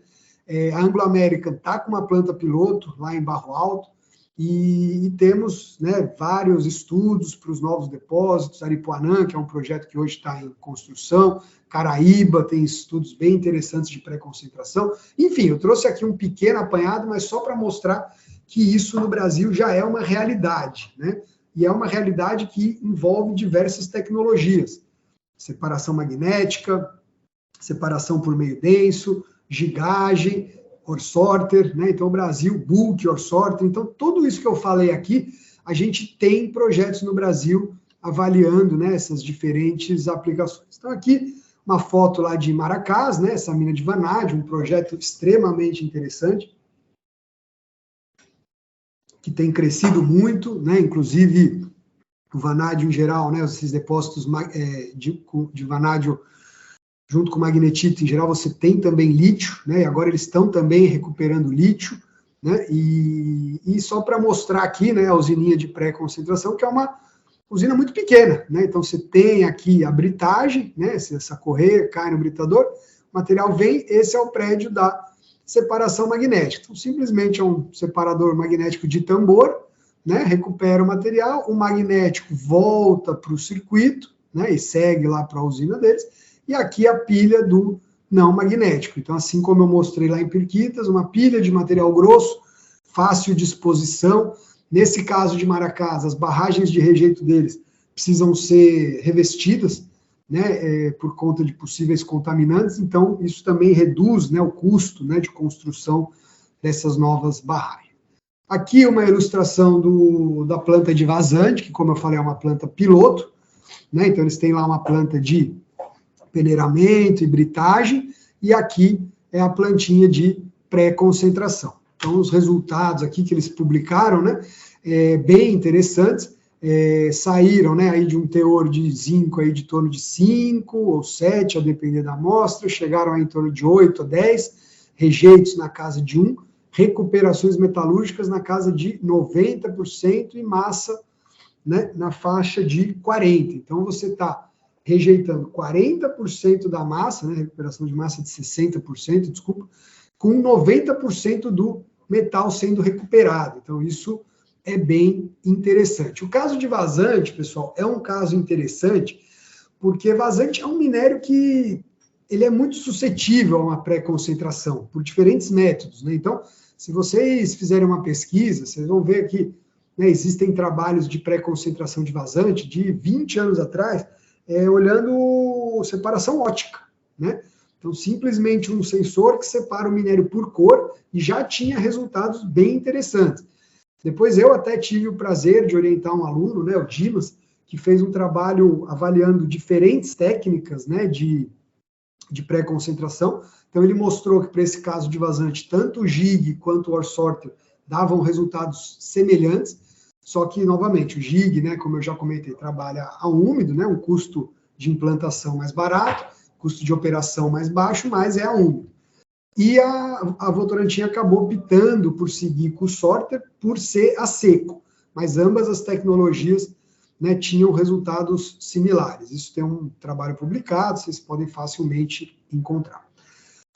Speaker 2: A Anglo American está com uma planta piloto lá em Barro Alto. E temos, né, vários estudos para os novos depósitos. Aripuanã, que é um projeto que hoje está em construção. Caraíba tem estudos bem interessantes de pré-concentração. Enfim, eu trouxe aqui um pequeno apanhado, mas só para mostrar que isso no Brasil já é uma realidade, né? E é uma realidade que envolve diversas tecnologias. Separação magnética, separação por meio denso, gigagem, Orsorter, né? Então, o Brasil, bulk, Orsorter. Então, tudo isso que eu falei aqui, a gente tem projetos no Brasil avaliando, né, essas diferentes aplicações. Então, aqui, uma foto lá de Maracás, né, essa mina de vanádio, um projeto extremamente interessante, que tem crescido muito, né, inclusive o vanádio em geral, né, esses depósitos de vanádio junto com magnetita, em geral você tem também lítio, né, e agora eles estão também recuperando lítio, né, e só para mostrar aqui, né, a usininha de pré-concentração, que é uma usina muito pequena, né, então você tem aqui a britagem, né, essa correia cai no britador, o material vem, esse é o prédio da separação magnética, então simplesmente é um separador magnético de tambor, né, recupera o material, o magnético volta para o circuito, né, e segue lá para a usina deles, e aqui a pilha do não magnético. Então, assim como eu mostrei lá em Pirquitas, uma pilha de material grosso, fácil de exposição. Nesse caso de Maracás, as barragens de rejeito deles precisam ser revestidas, né, por conta de possíveis contaminantes, então isso também reduz, né, o custo, né, de construção dessas novas barragens. Aqui uma ilustração da planta de vazante, que, como eu falei, é uma planta piloto, né, então eles têm lá uma planta de peneiramento e britagem, e aqui é a plantinha de pré-concentração. Então, os resultados aqui que eles publicaram, né, bem interessantes, saíram, né, aí de um teor de zinco aí de torno de 5 ou 7, a depender da amostra, chegaram aí em torno de 8 a 10, rejeitos na casa de 1, recuperações metalúrgicas na casa de 90% e massa, né, na faixa de 40%. Então, você está rejeitando 40% da massa, né, recuperação de massa de 60%, desculpa, com 90% do metal sendo recuperado. Então, isso é bem interessante. O caso de vazante, pessoal, é um caso interessante, porque vazante é um minério que ele é muito suscetível a uma pré-concentração, por diferentes métodos, né? Então, se vocês fizerem uma pesquisa, vocês vão ver que, né, existem trabalhos de pré-concentração de vazante de 20 anos atrás, olhando separação ótica, né? Então, simplesmente um sensor que separa o minério por cor e já tinha resultados bem interessantes. Depois eu até tive o prazer de orientar um aluno, né, o Dimas, que fez um trabalho avaliando diferentes técnicas, né, de pré-concentração. Então, ele mostrou que para esse caso de vazante, tanto o GIG quanto o Ore Sorter davam resultados semelhantes, só que, novamente, o GIG, né, como eu já comentei, trabalha a úmido, né, um custo de implantação mais barato, custo de operação mais baixo, mas é a úmido. E a Votorantim acabou optando por seguir com o Sorter por ser a seco, mas ambas as tecnologias, né, tinham resultados similares. Isso tem um trabalho publicado, vocês podem facilmente encontrar.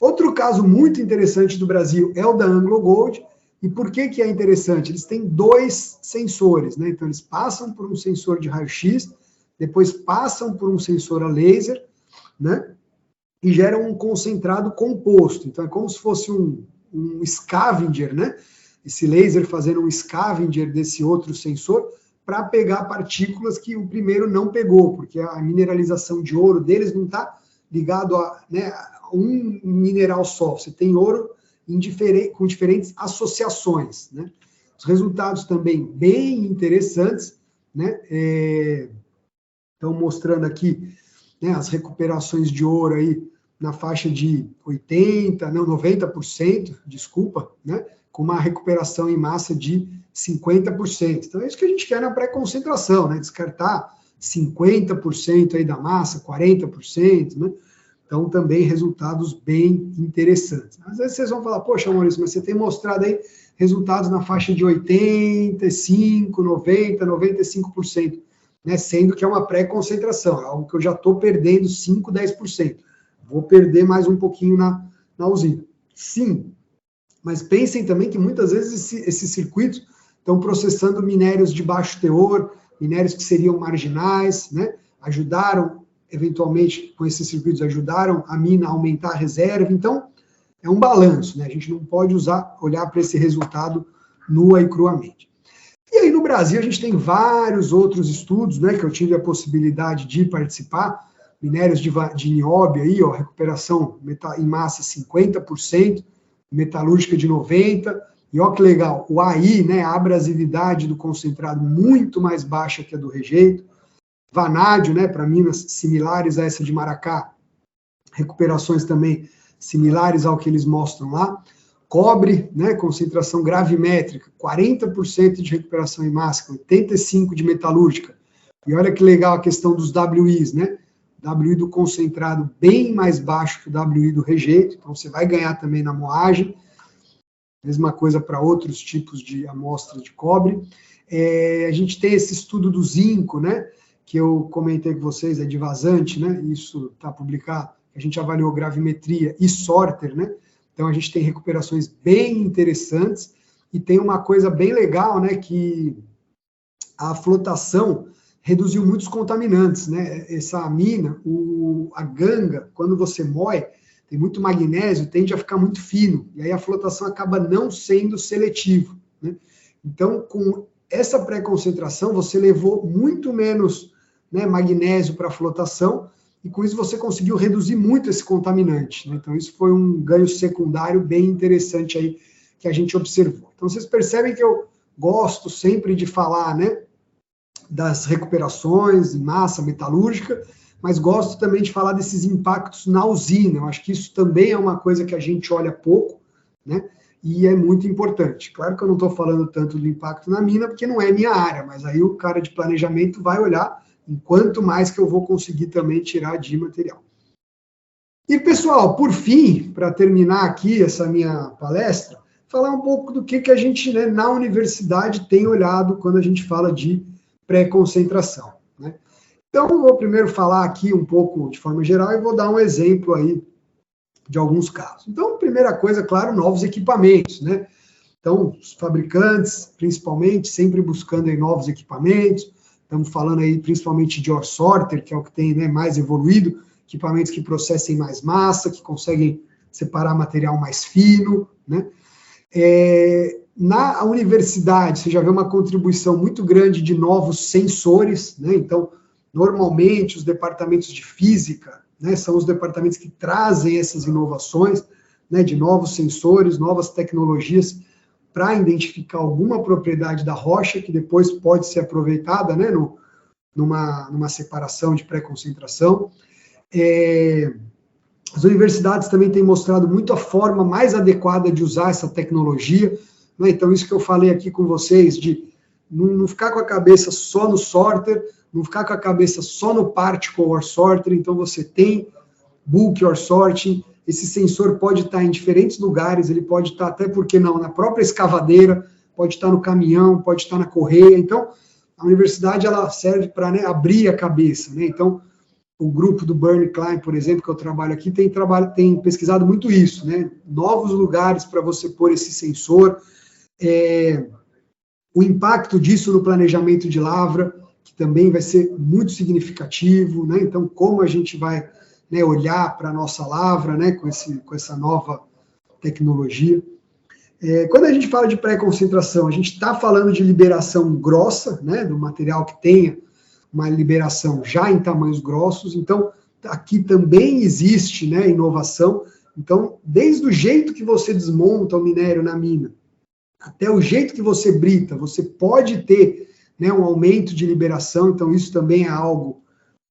Speaker 2: Outro caso muito interessante do Brasil é o da Anglo Gold. E por que é interessante? Eles têm 2 sensores, né? Então, eles passam por um sensor de raio-x, depois passam por um sensor a laser, né? E geram um concentrado composto. Então, é como se fosse um scavenger, né? Esse laser fazendo um scavenger desse outro sensor para pegar partículas que o primeiro não pegou, porque a mineralização de ouro deles não está ligado a, né, um mineral só. Você tem ouro com diferentes associações, né? Os resultados também bem interessantes, né? Estão mostrando aqui, né, as recuperações de ouro aí na faixa de 90%, desculpa, né? Com uma recuperação em massa de 50%. Então é isso que a gente quer na pré-concentração, né? Descartar 50% aí da massa, 40%, né? Então, também resultados bem interessantes. Às vezes vocês vão falar, poxa, Maurício, mas você tem mostrado aí resultados na faixa de 85, 90, 95%, né? Sendo que é uma pré-concentração, é algo que eu já estou perdendo 5, 10%. Vou perder mais um pouquinho na usina. Sim, mas pensem também que muitas vezes esses circuitos estão processando minérios de baixo teor, minérios que seriam marginais, né? Ajudaram, eventualmente, com esses circuitos, ajudaram a mina a aumentar a reserva. Então, é um balanço, né? A gente não pode olhar para esse resultado nua e cruamente. E aí, no Brasil, a gente tem vários outros estudos, né, que eu tive a possibilidade de participar, minérios de nióbio aí, ó, recuperação em massa 50%, metalúrgica de 90%, e ó que legal, o AI, né, a abrasividade do concentrado muito mais baixa que a do rejeito, vanádio, né, para minas similares a essa de Maracá, recuperações também similares ao que eles mostram lá, cobre, né, concentração gravimétrica, 40% de recuperação em massa, 85% de metalúrgica, E olha que legal a questão dos WIs, né? WI do concentrado bem mais baixo que o WI do rejeito, então você vai ganhar também na moagem. Mesma coisa para outros tipos de amostras de cobre. A gente tem esse estudo do zinco, né? Que eu comentei com vocês, é de vazante, né? Isso está publicado. A gente avaliou gravimetria e sorter, né? Então a gente tem recuperações bem interessantes e tem uma coisa bem legal, né? Que a flotação reduziu muitos contaminantes, né? Essa amina, a ganga, quando você moe, tem muito magnésio, tende a ficar muito fino, e aí a flotação acaba não sendo seletivo, né? Então, com essa pré-concentração, você levou muito menos, né, magnésio para a flotação, e com isso você conseguiu reduzir muito esse contaminante, né? Então, isso foi um ganho secundário bem interessante aí que a gente observou. Então, vocês percebem que eu gosto sempre de falar, né, das recuperações em massa metalúrgica, mas gosto também de falar desses impactos na usina. Eu acho que isso também é uma coisa que a gente olha pouco, né? E é muito importante. Claro que eu não estou falando tanto do impacto na mina, porque não é minha área, mas aí o cara de planejamento vai olhar em quanto mais que eu vou conseguir também tirar de material. E, pessoal, por fim, para terminar aqui essa minha palestra, falar um pouco do que a gente, né, na universidade tem olhado quando a gente fala de pré-concentração, né? Então, eu vou primeiro falar aqui um pouco de forma geral e vou dar um exemplo aí de alguns casos. Então, primeira coisa, claro, novos equipamentos, né? Então, os fabricantes, principalmente, sempre buscando aí novos equipamentos. Estamos falando aí principalmente de ore sorter, que é o que tem, né, mais evoluído, equipamentos que processem mais massa, que conseguem separar material mais fino, né? Na universidade, você já vê uma contribuição muito grande de novos sensores, né? Então, normalmente, os departamentos de física, né, são os departamentos que trazem essas inovações, né, de novos sensores, novas tecnologias, para identificar alguma propriedade da rocha que depois pode ser aproveitada, né, numa separação de pré-concentração. As universidades também têm mostrado muito a forma mais adequada de usar essa tecnologia, né? Então, isso que eu falei aqui com vocês, de não ficar com a cabeça só no sorter, não ficar com a cabeça só no particle ore sorter. Então, você tem bulk ore sorting, esse sensor pode estar em diferentes lugares, ele pode estar, até porque não, na própria escavadeira, pode estar no caminhão, pode estar na correia. Então, a universidade, ela serve para, né, abrir a cabeça, né? Então, o grupo do Bernie Klein, por exemplo, que eu trabalho aqui, tem pesquisado muito isso, né? Novos lugares para você pôr esse sensor, o impacto disso no planejamento de lavra, que também vai ser muito significativo, né? Então, como a gente vai, né, olhar para a nossa lavra, né, com essa nova tecnologia. Quando a gente fala de pré-concentração, a gente está falando de liberação grossa, né, do material que tenha uma liberação já em tamanhos grossos. Então, aqui também existe, né, inovação. Então, desde o jeito que você desmonta o minério na mina, até o jeito que você brita, você pode ter, né, um aumento de liberação. Então, isso também é algo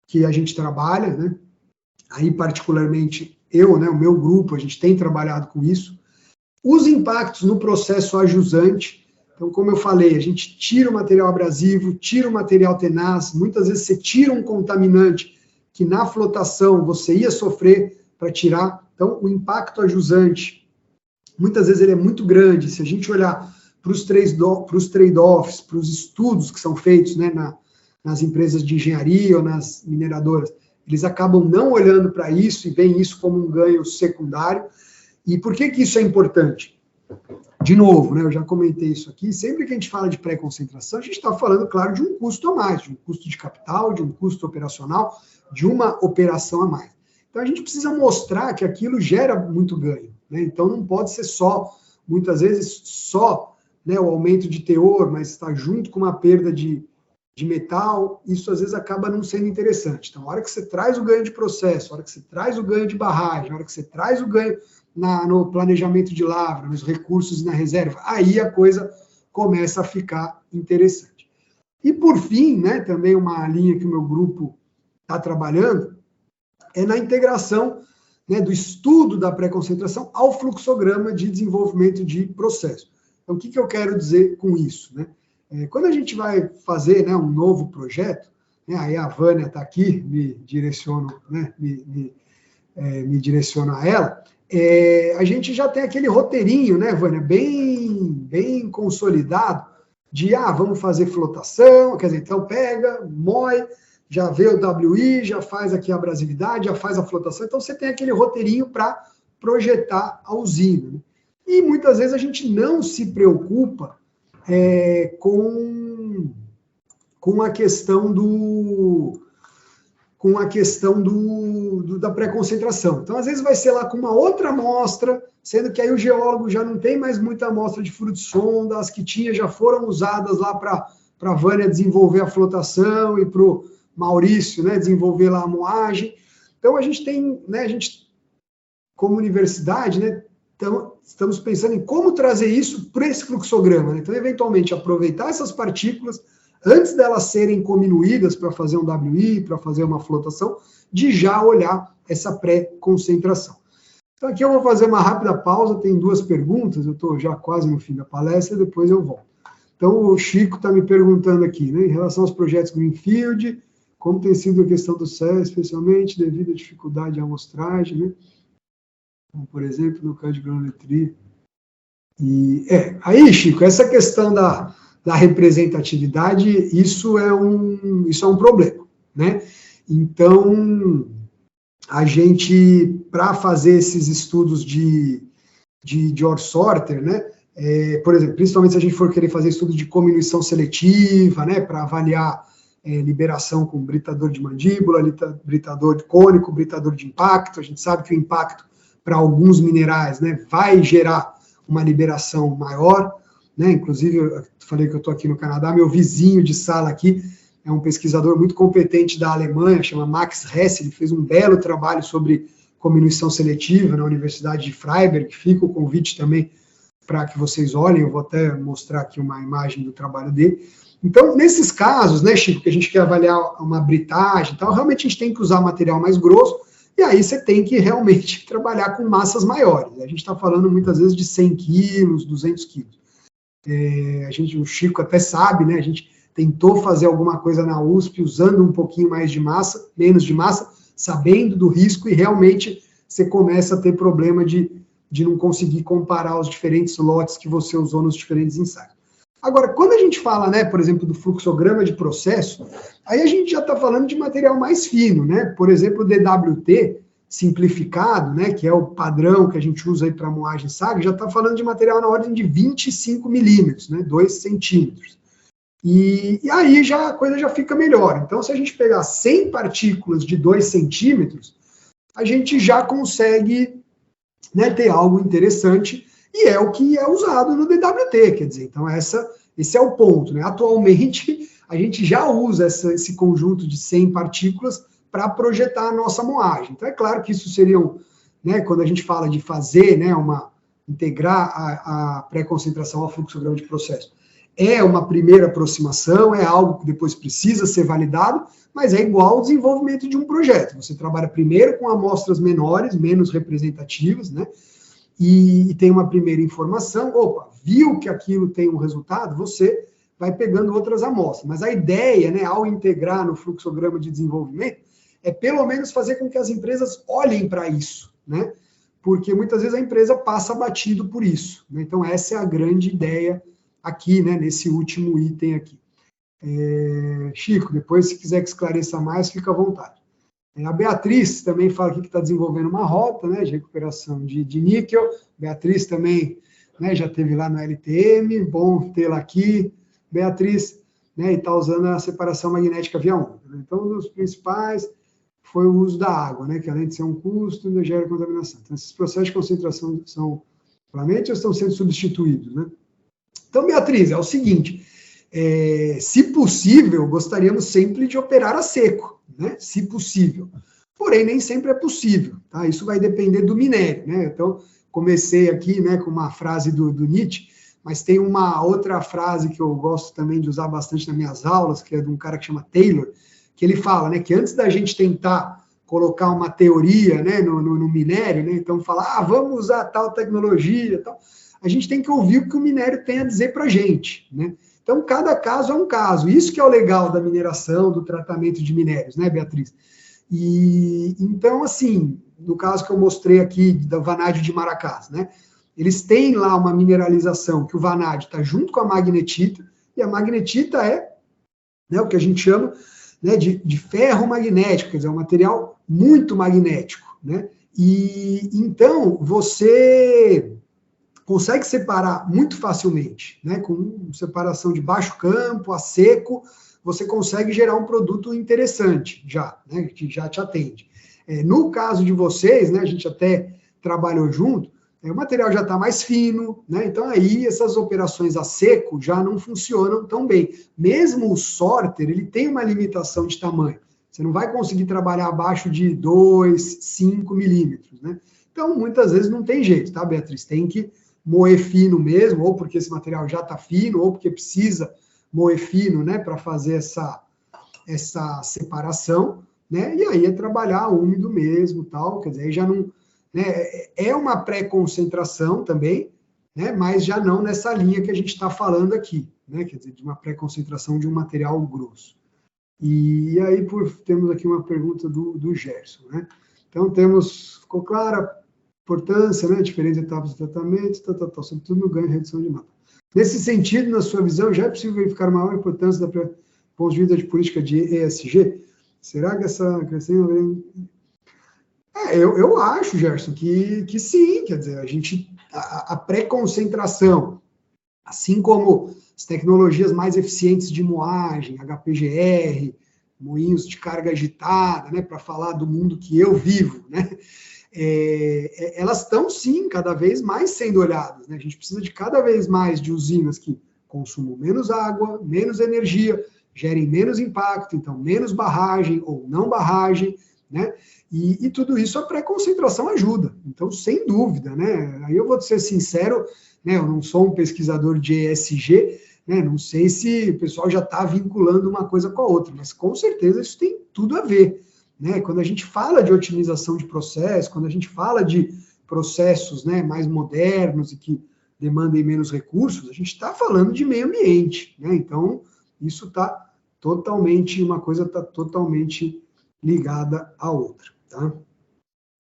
Speaker 2: que a gente trabalha, né? Aí, particularmente, né, o meu grupo, a gente tem trabalhado com isso. Os impactos no processo ajusante. Então, como eu falei, a gente tira o material abrasivo, tira o material tenaz, muitas vezes você tira um contaminante que na flotação você ia sofrer para tirar. Então, o impacto ajusante, muitas vezes ele é muito grande. Se a gente olhar para os trade-offs, para os estudos que são feitos, né, nas empresas de engenharia ou nas mineradoras, eles acabam não olhando para isso e veem isso como um ganho secundário. E por que isso é importante? De novo, né, eu já comentei isso aqui, sempre que a gente fala de pré-concentração, a gente está falando, claro, de um custo a mais, de um custo de capital, de um custo operacional, de uma operação a mais. Então, a gente precisa mostrar que aquilo gera muito ganho, né? Então, não pode ser só, muitas vezes, só, né, o aumento de teor, mas está junto com uma perda de metal, isso às vezes acaba não sendo interessante. Então, a hora que você traz o ganho de processo, a hora que você traz o ganho de barragem, a hora que você traz o ganho no planejamento de lavra, nos recursos e na reserva, aí a coisa começa a ficar interessante. E por fim, né, também uma linha que o meu grupo está trabalhando, é na integração, né, do estudo da pré-concentração ao fluxograma de desenvolvimento de processo. Então, o que eu quero dizer com isso, né? Quando a gente vai fazer, né, um novo projeto, né, aí a Vânia está aqui, me direciona, né, me direciona a ela, a gente já tem aquele roteirinho, né, Vânia, bem consolidado, de, vamos fazer flotação, quer dizer, então pega, moe, já vê o WI, já faz aqui a abrasividade, já faz a flotação, então você tem aquele roteirinho para projetar a usina. Né? E muitas vezes a gente não se preocupa com a questão da pré-concentração. Então, às vezes vai ser lá com uma outra amostra, sendo que aí o geólogo já não tem mais muita amostra de furo de sonda, as que tinha já foram usadas lá para a Vânia desenvolver a flotação e para o Maurício, né, desenvolver lá a moagem. Então, a gente tem, né, como universidade, né, estamos pensando em como trazer isso para esse fluxograma. Né? Então, eventualmente, aproveitar essas partículas antes delas serem cominuídas para fazer um WI, para fazer uma flotação, de já olhar essa pré-concentração. Então, aqui eu vou fazer uma rápida pausa, tem 2 perguntas, eu estou já quase no fim da palestra, depois eu volto. Então, o Chico está me perguntando aqui, né, em relação aos projetos Greenfield, como tem sido a questão do CES, especialmente devido à dificuldade de amostragem, né? Como, por exemplo, no caso de granometria. E, aí, Chico, essa questão da representatividade, isso é um problema, né? Então, a gente, para fazer esses estudos de Orsorter, né? Por exemplo, principalmente se a gente for querer fazer estudo de cominuição seletiva, né? Para avaliar liberação com britador de mandíbula, britador de cônico, britador de impacto, a gente sabe que o impacto para alguns minerais, né? Vai gerar uma liberação maior, né? Inclusive, eu falei que eu estou aqui no Canadá, meu vizinho de sala aqui é um pesquisador muito competente da Alemanha, chama Max Hess, ele fez um belo trabalho sobre cominuição seletiva na Universidade de Freiberg, fica o convite também para que vocês olhem, eu vou até mostrar aqui uma imagem do trabalho dele. Então, nesses casos, né, Chico, que a gente quer avaliar uma britagem e tal, realmente a gente tem que usar material mais grosso, e aí você tem que realmente trabalhar com massas maiores. A gente está falando muitas vezes de 100 quilos, 200 quilos. O Chico até sabe, né? A gente tentou fazer alguma coisa na USP usando um pouquinho mais de massa, menos de massa, sabendo do risco, e realmente você começa a ter problema de não conseguir comparar os diferentes lotes que você usou nos diferentes ensaios. Agora, quando a gente fala, né, por exemplo, do fluxograma de processo, aí a gente já está falando de material mais fino, né? Por exemplo, o DWT simplificado, né, que é o padrão que a gente usa aí para moagem SAG, já está falando de material na ordem de 25 milímetros, né, 2 centímetros. E aí a coisa já fica melhor. Então, se a gente pegar 100 partículas de 2 centímetros, a gente já consegue, né, ter algo interessante, e é o que é usado no DWT, quer dizer, então esse é o ponto, né? Atualmente, a gente já usa esse conjunto de 100 partículas para projetar a nossa moagem. Então, é claro que isso seria, né, quando a gente fala de fazer, né, integrar a pré-concentração ao fluxograma de processo, é uma primeira aproximação, é algo que depois precisa ser validado, mas é igual ao desenvolvimento de um projeto. Você trabalha primeiro com amostras menores, menos representativas, né? E tem uma primeira informação, viu que aquilo tem um resultado, você vai pegando outras amostras. Mas a ideia, né, ao integrar no fluxograma de desenvolvimento, é pelo menos fazer com que as empresas olhem para isso, né? Porque muitas vezes a empresa passa batido por isso, né? Então essa é a grande ideia aqui, né, nesse último item aqui. Chico, depois se quiser que esclareça mais, fica à vontade. A Beatriz também fala aqui que está desenvolvendo uma rota, né, de recuperação de níquel. Beatriz também, né, já esteve lá no LTM, bom tê-la aqui. Beatriz, né, e está usando a separação magnética via onda. Então, um dos principais foi o uso da água, né, que além de ser um custo, ainda gera contaminação. Então, esses processos de concentração são permanentes ou estão sendo substituídos, né? Então, Beatriz, é o seguinte, se possível, gostaríamos sempre de operar a seco, né? Se possível. Porém, nem sempre é possível, tá? Isso vai depender do minério, né? Então, comecei aqui, né, com uma frase do Nietzsche, mas tem uma outra frase que eu gosto também de usar bastante nas minhas aulas, que é de um cara que chama Taylor, que ele fala, né, que antes da gente tentar colocar uma teoria, né, no minério, né, então falar, vamos usar tal tecnologia, tal, a gente tem que ouvir o que o minério tem a dizer para a gente, né? Então, cada caso é um caso. Isso que é o legal da mineração, do tratamento de minérios, né, Beatriz? E então, assim, no caso que eu mostrei aqui da vanádio de Maracás, né? Eles têm lá uma mineralização que o vanádio está junto com a magnetita, e a magnetita é, né, o que a gente chama, né, de ferro magnético, quer dizer, é um material muito magnético, né? E então você consegue separar muito facilmente, né? Com separação de baixo campo a seco, você consegue gerar um produto interessante já, né? Que já te atende. No caso de vocês, né? A gente até trabalhou junto, o material já está mais fino, né? Então aí essas operações a seco já não funcionam tão bem. Mesmo o sorter, ele tem uma limitação de tamanho. Você não vai conseguir trabalhar abaixo de 2, 5 milímetros, né? Então, muitas vezes não tem jeito, tá, Beatriz? Tem que moer fino mesmo, ou porque esse material já está fino, ou porque precisa moer fino, né, para fazer essa separação, né? E aí é trabalhar úmido mesmo, tal, quer dizer, aí já não... Né, é uma pré-concentração também, né, mas já não nessa linha que a gente está falando aqui, né, quer dizer, de uma pré-concentração de um material grosso. E aí temos aqui uma pergunta do Gerson, né? Então ficou clara a importância, né, diferentes etapas do tratamento, sobretudo no ganho e redução de mapa. Nesse sentido, na sua visão, já é possível verificar maior importância da ponto de vista de política de ESG? Será que essa crescendo... Eu acho, Gerson, que sim, quer dizer, a pré-concentração, assim como as tecnologias mais eficientes de moagem, HPGR, moinhos de carga agitada, né, para falar do mundo que eu vivo, né, elas estão, sim, cada vez mais sendo olhadas, né, a gente precisa de cada vez mais de usinas que consumam menos água, menos energia, gerem menos impacto, então menos barragem ou não barragem, né? E tudo isso a pré-concentração ajuda. Então, sem dúvida, né? Aí eu vou ser sincero, né? Eu não sou um pesquisador de ESG, né? Não sei se o pessoal já está vinculando uma coisa com a outra, mas com certeza isso tem tudo a ver, né? Quando a gente fala de otimização de processos, quando a gente fala de processos, né, mais modernos e que demandem menos recursos, a gente está falando de meio ambiente, né? Então, isso está totalmente, uma coisa está totalmente ligada à outra, tá?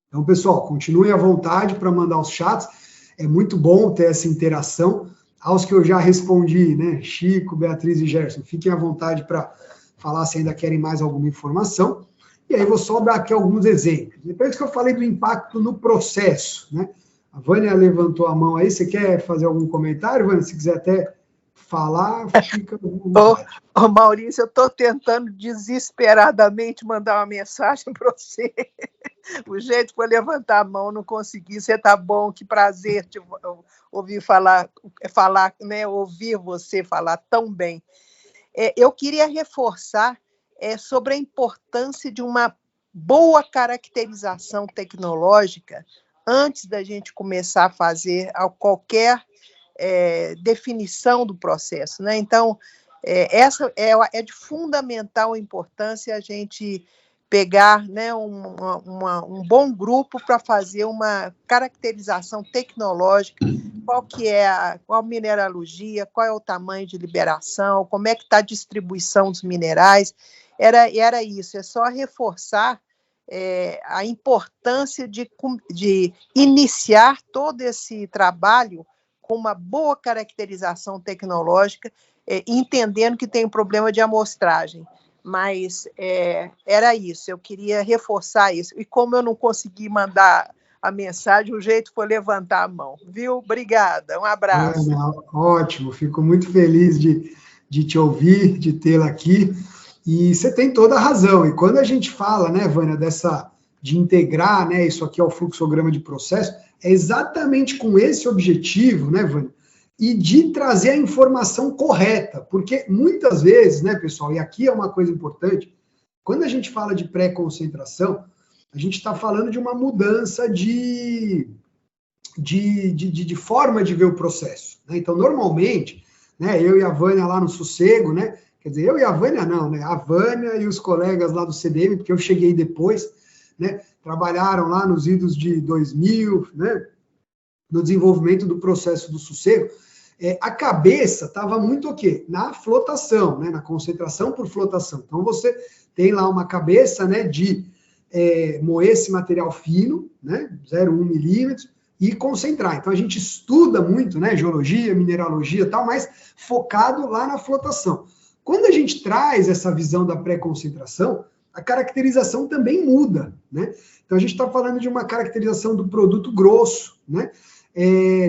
Speaker 2: Então, pessoal, continuem à vontade para mandar os chats, é muito bom ter essa interação. Aos que eu já respondi, né, Chico, Beatriz e Gerson, fiquem à vontade para falar se ainda querem mais alguma informação, e aí vou só dar aqui alguns exemplos. Depois que eu falei do impacto no processo, né, a Vânia levantou a mão aí, você quer fazer algum comentário, Vânia? Se quiser até falar, fica...
Speaker 3: Ô, Maurício, eu estou tentando desesperadamente mandar uma mensagem para você. O jeito foi levantar a mão, não consegui. Você está bom, que prazer te ouvir falar, né, ouvir você falar tão bem. Eu queria reforçar sobre a importância de uma boa caracterização tecnológica antes da gente começar a fazer qualquer definição do processo, né? Então, essa é de fundamental importância a gente pegar, né, um bom grupo para fazer uma caracterização tecnológica, qual a mineralogia, qual é o tamanho de liberação, como é que está a distribuição dos minerais. Era isso, é só reforçar a importância de iniciar todo esse trabalho com uma boa caracterização tecnológica, entendendo que tem um problema de amostragem. Mas era isso, eu queria reforçar isso. E como eu não consegui mandar a mensagem, o jeito foi levantar a mão. Viu? Obrigada, um abraço.
Speaker 2: Ótimo, fico muito feliz de te ouvir, de tê-la aqui. E você tem toda a razão. E quando a gente fala, né, Vânia, de integrar, né, isso aqui ao fluxograma de processo, é exatamente com esse objetivo, né, Vânia, e de trazer a informação correta, porque muitas vezes, né, pessoal, e aqui é uma coisa importante, quando a gente fala de pré-concentração, a gente está falando de uma mudança de forma de ver o processo, né? Então, normalmente, né, eu e a Vânia lá no Sossego, né, quer dizer, eu e a Vânia não, né, a Vânia e os colegas lá do CDM, porque eu cheguei depois, né, trabalharam lá nos idos de 2000, né, no desenvolvimento do processo do Sossego. a cabeça estava muito o quê? Na flotação, né? Na concentração por flotação. Então, você tem lá uma cabeça, né, de moer esse material fino, né, 0,1 milímetros, e concentrar. Então, a gente estuda muito, né, geologia, mineralogia e tal, mas focado lá na flotação. Quando a gente traz essa visão da pré-concentração, a caracterização também muda, né? Então, a gente está falando de uma caracterização do produto grosso, né?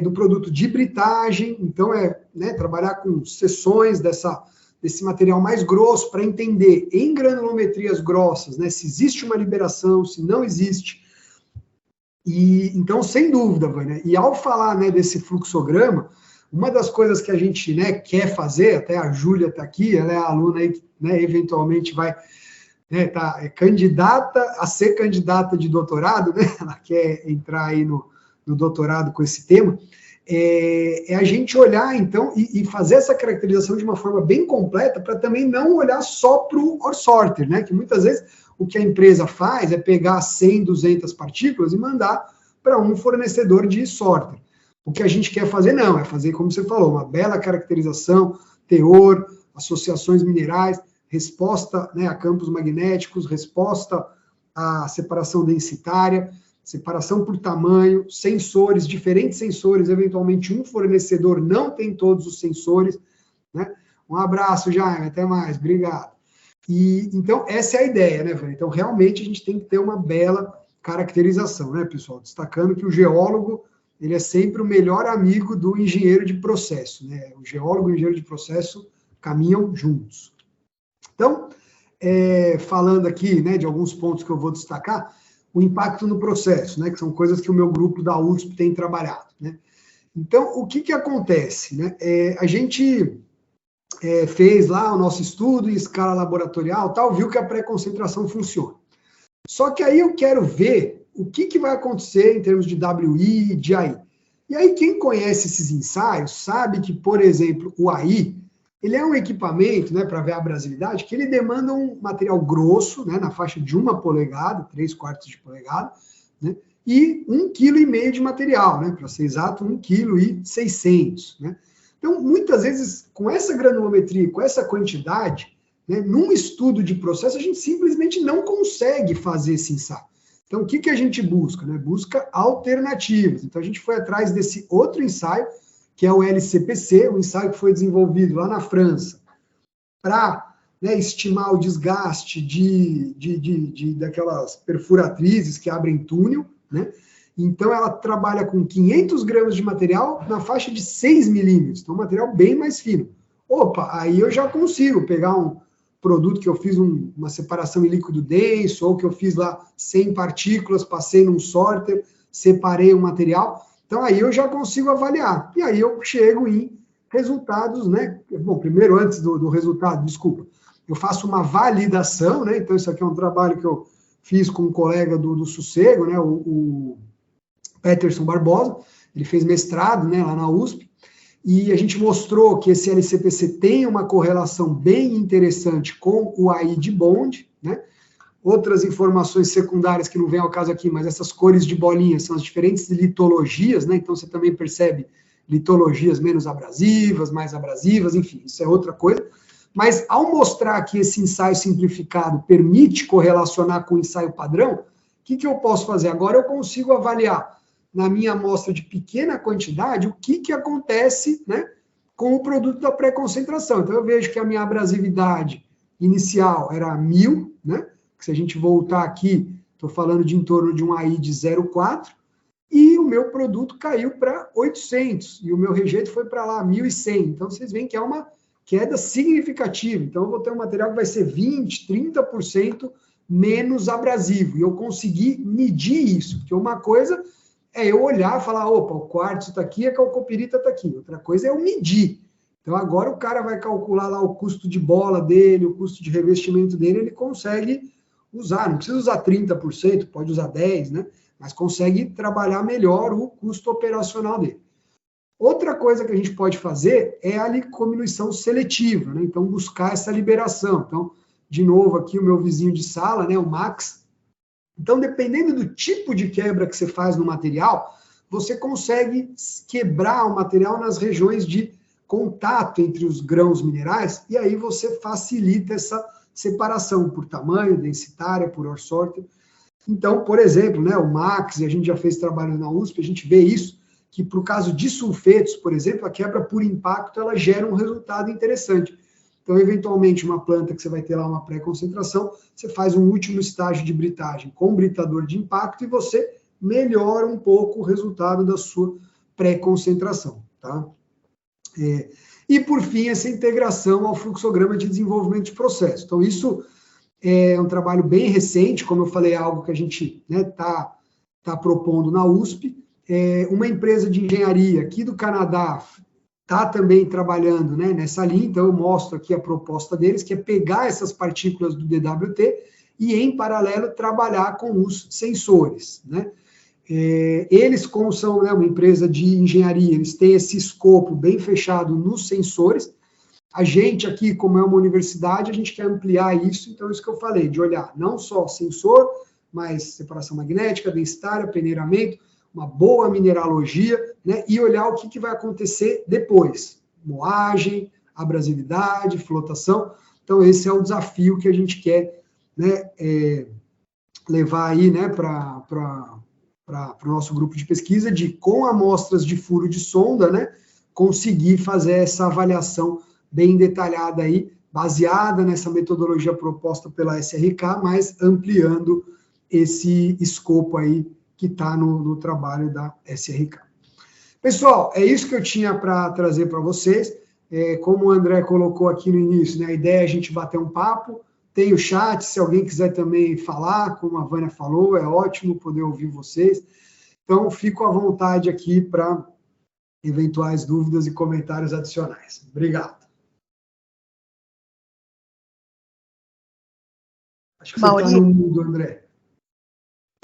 Speaker 2: Do produto de britagem, então né, trabalhar com seções desse material mais grosso para entender em granulometrias grossas, né, se existe uma liberação, se não existe. E então, sem dúvida, Vânia, e ao falar, né, desse fluxograma, uma das coisas que a gente, né, quer fazer, até a Júlia está aqui, ela é a aluna aí que, né, eventualmente vai, né, candidata a ser candidata de doutorado, né, ela quer entrar aí no doutorado com esse tema, a gente olhar, então, e fazer essa caracterização de uma forma bem completa, para também não olhar só para o ore sorter, né? Que muitas vezes o que a empresa faz é pegar 100, 200 partículas e mandar para um fornecedor de sorter. O que a gente quer fazer, não, é fazer, como você falou, uma bela caracterização, teor, associações minerais, resposta, né, a campos magnéticos, resposta à separação densitária, separação por tamanho, sensores, diferentes sensores, eventualmente um fornecedor não tem todos os sensores, né? Um abraço, Jaime, até mais, obrigado. E então, essa é a ideia, né, velho? Então, realmente, a gente tem que ter uma bela caracterização, né, pessoal? Destacando que o geólogo, ele é sempre o melhor amigo do engenheiro de processo, né? O geólogo e o engenheiro de processo caminham juntos. Então, falando aqui, né, de alguns pontos que eu vou destacar, o impacto no processo, né, que são coisas que o meu grupo da USP tem trabalhado, né. Então, o que acontece, né? A gente fez lá o nosso estudo em escala laboratorial, tal, viu que a pré-concentração funciona. Só que aí eu quero ver o que vai acontecer em termos de WI e de AI. E aí, quem conhece esses ensaios sabe que, por exemplo, o AI, ele é um equipamento, né, para ver a abrasividade, que ele demanda um material grosso, né, na faixa de 1 polegada, 3/4 de polegada, né, e 1,5 kg de material, né, para ser exato, 1,6 kg, né. Então, muitas vezes, com essa granulometria, com essa quantidade, né, num estudo de processo, a gente simplesmente não consegue fazer esse ensaio. Então, o que a gente busca? Né? Busca alternativas. Então, a gente foi atrás desse outro ensaio, que é o LCPC, um ensaio que foi desenvolvido lá na França, para, né, estimar o desgaste daquelas perfuratrizes que abrem túnel, né? Então, ela trabalha com 500 gramas de material na faixa de 6 milímetros, então, um material bem mais fino. Opa, aí eu já consigo pegar um produto que eu fiz uma separação em líquido denso, ou que eu fiz lá 100 partículas, passei num sorter, separei o material. Então, aí eu já consigo avaliar. E aí eu chego em resultados, né? Bom, primeiro, antes do resultado, desculpa, eu faço uma validação, né? Então, isso aqui é um trabalho que eu fiz com um colega do Sossego, né? O Peterson Barbosa, ele fez mestrado, né, lá na USP, e a gente mostrou que esse LCPC tem uma correlação bem interessante com o AI de Bond, né? Outras informações secundárias que não vem ao caso aqui, mas essas cores de bolinha são as diferentes litologias, né? Então você também percebe litologias menos abrasivas, mais abrasivas, enfim, isso é outra coisa. Mas ao mostrar que esse ensaio simplificado permite correlacionar com o ensaio padrão, o que eu posso fazer? Agora eu consigo avaliar na minha amostra de pequena quantidade o que acontece, né, com o produto da pré-concentração. Então eu vejo que a minha abrasividade inicial era 1000, né? Se a gente voltar aqui, estou falando de em torno de um AI de 0,4, e o meu produto caiu para 800, e o meu rejeito foi para lá, 1.100. Então, vocês veem que é uma queda significativa. Então, eu vou ter um material que vai ser 20%, 30% menos abrasivo, e eu consegui medir isso, porque uma coisa é eu olhar e falar, opa, o quartzo está aqui, a calcopirita está aqui. Outra coisa é eu medir. Então, agora o cara vai calcular lá o custo de bola dele, o custo de revestimento dele, ele consegue usar, não precisa usar 30%, pode usar 10%, né? Mas consegue trabalhar melhor o custo operacional dele. Outra coisa que a gente pode fazer é a licominuição seletiva, né? Então, buscar essa liberação. Então, de novo, aqui o meu vizinho de sala, né, o Max. Então, dependendo do tipo de quebra que você faz no material, você consegue quebrar o material nas regiões de contato entre os grãos minerais, e aí você facilita essa separação por tamanho, densitária, por ore sorter. Então, por exemplo, né, o Max, e a gente já fez trabalho na USP, a gente vê isso, que para o caso de sulfetos, por exemplo, a quebra por impacto, ela gera um resultado interessante. Então, eventualmente, uma planta que você vai ter lá uma pré-concentração, você faz um último estágio de britagem com britador de impacto e você melhora um pouco o resultado da sua pré-concentração, tá? E, por fim, essa integração ao fluxograma de desenvolvimento de processo. Então, isso é um trabalho bem recente, como eu falei, é algo que a gente tá propondo na USP. Uma empresa de engenharia aqui do Canadá está também trabalhando, né, nessa linha, então eu mostro aqui a proposta deles, que é pegar essas partículas do DWT e, em paralelo, trabalhar com os sensores, né? Eles, como são, né, uma empresa de engenharia, eles têm esse escopo bem fechado nos sensores. A gente aqui, como é uma universidade, a gente quer ampliar isso, então isso que eu falei, de olhar não só sensor, mas separação magnética, densitária, peneiramento, uma boa mineralogia, né, e olhar o que vai acontecer depois. Moagem, abrasividade, flotação. Então, esse é o desafio que a gente quer, né, levar aí, né, para o nosso grupo de pesquisa, de, com amostras de furo de sonda, né, conseguir fazer essa avaliação bem detalhada aí, baseada nessa metodologia proposta pela SRK, mas ampliando esse escopo aí que está no trabalho da SRK. Pessoal, é isso que eu tinha para trazer para vocês. Como o André colocou aqui no início, né, a ideia é a gente bater um papo. Tem o chat, se alguém quiser também falar, como a Vânia falou, é ótimo poder ouvir vocês. Então, fico à vontade aqui para eventuais dúvidas e comentários adicionais. Obrigado. Acho que você está no mudo, André.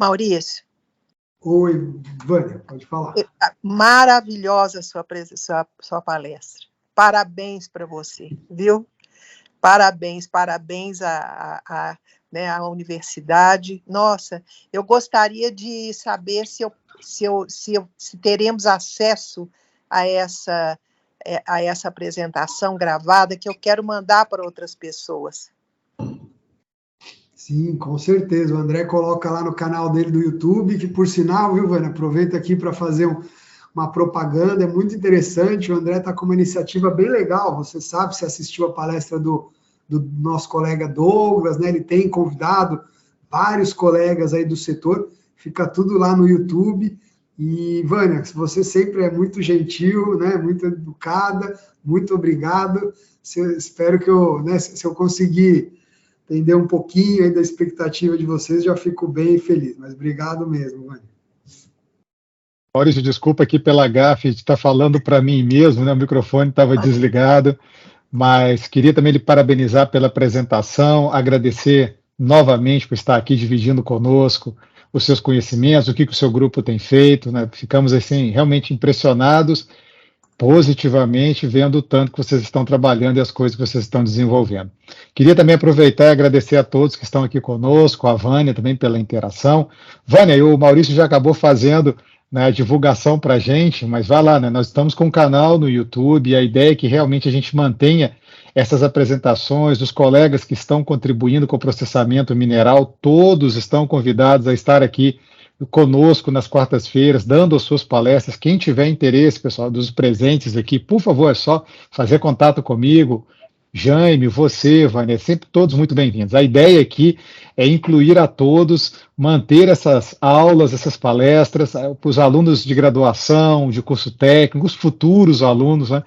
Speaker 3: Maurício.
Speaker 2: Oi, Vânia, pode falar.
Speaker 3: Maravilhosa sua palestra. Parabéns para você, viu? Parabéns à universidade. Nossa, eu gostaria de saber se teremos acesso a essa apresentação gravada, que eu quero mandar para outras pessoas.
Speaker 2: Sim, com certeza. O André coloca lá no canal dele do YouTube, que, por sinal, viu, Vânia, aproveita aqui para fazer uma propaganda, é muito interessante. O André está com uma iniciativa bem legal. Você sabe, se assistiu a palestra do nosso colega Douglas, né? Ele tem convidado vários colegas aí do setor, fica tudo lá no YouTube. E, Vânia, você sempre é muito gentil, né? Muito educada, muito obrigado. Espero que se eu conseguir entender um pouquinho aí da expectativa de vocês, já fico bem feliz. Mas obrigado mesmo, Vânia.
Speaker 1: Maurício, desculpa aqui pela gafe de estar falando para mim mesmo, né? O microfone estava desligado, mas queria também lhe parabenizar pela apresentação, agradecer novamente por estar aqui dividindo conosco os seus conhecimentos, o que o seu grupo tem feito, né? Ficamos assim realmente impressionados positivamente, vendo o tanto que vocês estão trabalhando e as coisas que vocês estão desenvolvendo. Queria também aproveitar e agradecer a todos que estão aqui conosco, a Vânia também pela interação. Vânia, o Maurício já acabou fazendo, né, a divulgação para a gente, mas vai lá, né, nós estamos com um canal no YouTube, e a ideia é que realmente a gente mantenha essas apresentações dos colegas que estão contribuindo com o processamento mineral, todos estão convidados a estar aqui conosco nas quartas-feiras, dando as suas palestras. Quem tiver interesse, pessoal, dos presentes aqui, por favor, é só fazer contato comigo, Jaime, você, Vânia, sempre todos muito bem-vindos. A ideia aqui é incluir a todos, manter essas aulas, essas palestras, para os alunos de graduação, de curso técnico, os futuros alunos, né?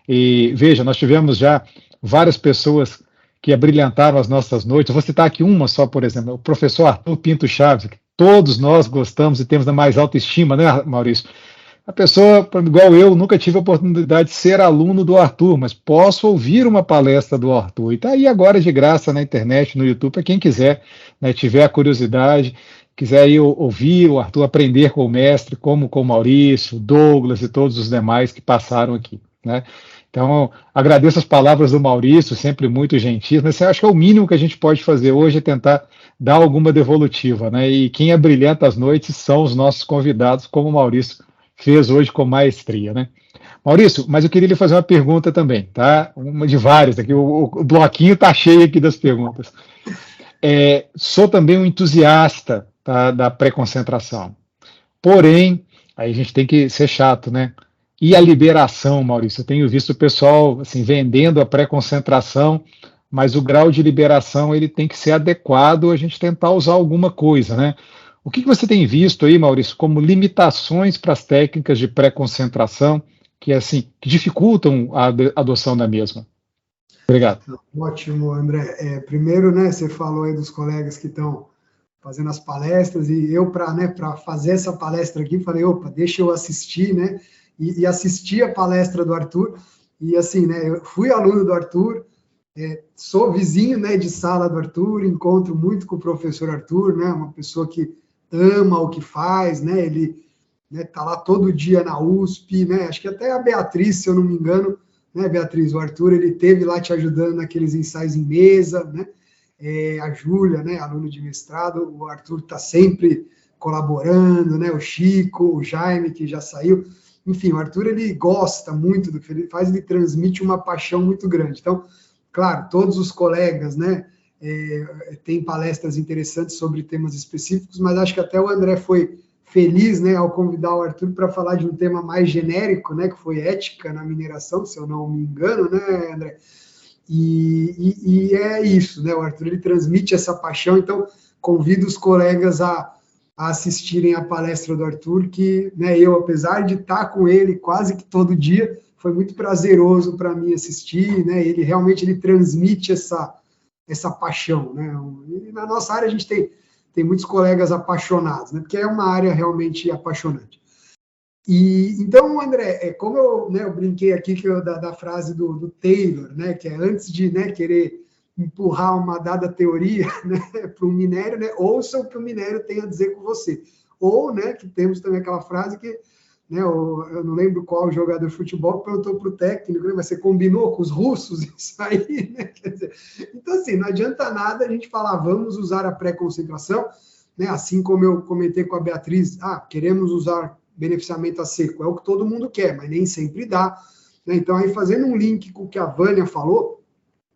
Speaker 1: E veja, nós tivemos já várias pessoas que abrilhantaram as nossas noites. Eu vou citar aqui uma só, por exemplo, o professor Arthur Pinto Chaves, que todos nós gostamos e temos a mais alta estima, né, Maurício? A pessoa, igual eu, nunca tive a oportunidade de ser aluno do Arthur, mas posso ouvir uma palestra do Arthur. E está aí agora de graça na internet, no YouTube, para quem quiser, né, tiver a curiosidade, quiser ir ouvir o Arthur, aprender com o mestre, como com o Maurício, Douglas e todos os demais que passaram aqui, né? Então, agradeço as palavras do Maurício, sempre muito gentis, mas eu acho que é o mínimo que a gente pode fazer hoje é tentar dar alguma devolutiva, né? E quem abrilhanta as noites são os nossos convidados, como o Maurício fez hoje com maestria, né? Maurício, mas eu queria lhe fazer uma pergunta também, tá? Uma de várias aqui, o bloquinho está cheio aqui das perguntas. Sou também um entusiasta, tá, da pré-concentração. Porém, aí a gente tem que ser chato, né? E a liberação, Maurício? Eu tenho visto o pessoal assim, vendendo a pré-concentração, mas o grau de liberação ele tem que ser adequado a gente tentar usar alguma coisa, né? O que você tem visto aí, Maurício, como limitações para as técnicas de pré-concentração que assim que dificultam a adoção da mesma? Obrigado.
Speaker 2: Ótimo, André. Primeiro, né, você falou aí dos colegas que estão fazendo as palestras, e eu, para fazer essa palestra aqui, falei, opa, deixa eu assistir, né, e assisti a palestra do Arthur, e assim, né, eu fui aluno do Arthur, sou vizinho, né, de sala do Arthur, encontro muito com o professor Arthur, né, uma pessoa que ama o que faz, né, ele tá lá todo dia na USP, né, acho que até a Beatriz, se eu não me engano, né, Beatriz, o Arthur, ele esteve lá te ajudando naqueles ensaios em mesa, né, a Júlia, né, aluna de mestrado, o Arthur está sempre colaborando, né, o Chico, o Jaime, que já saiu, enfim, o Arthur, ele gosta muito do que ele faz, ele transmite uma paixão muito grande. Então, claro, todos os colegas, né, têm palestras interessantes sobre temas específicos, mas acho que até o André foi feliz, né, ao convidar o Arthur para falar de um tema mais genérico, né, que foi ética na mineração, se eu não me engano, né, André? E é isso, né? O Arthur ele transmite essa paixão, então convido os colegas a assistirem a palestra do Arthur, que, né, eu, apesar de estar com ele quase que todo dia, foi muito prazeroso para mim assistir, né? Ele realmente ele transmite essa paixão, né? E na nossa área a gente tem muitos colegas apaixonados, né? Porque é uma área realmente apaixonante. E então, André, como eu brinquei aqui da frase do Taylor, né, que é antes de, né, querer empurrar uma dada teoria, né, para o minério, né, ouça o que o minério tem a dizer com você. Ou, né, que temos também aquela frase que, né, eu não lembro qual jogador de futebol perguntou para o técnico, né, mas você combinou com os russos isso aí, né? Quer dizer, então, assim, não adianta nada a gente falar, vamos usar a pré-concentração, né, assim como eu comentei com a Beatriz, queremos usar beneficiamento a seco, é o que todo mundo quer, mas nem sempre dá, né? Então, aí fazendo um link com o que a Vânia falou,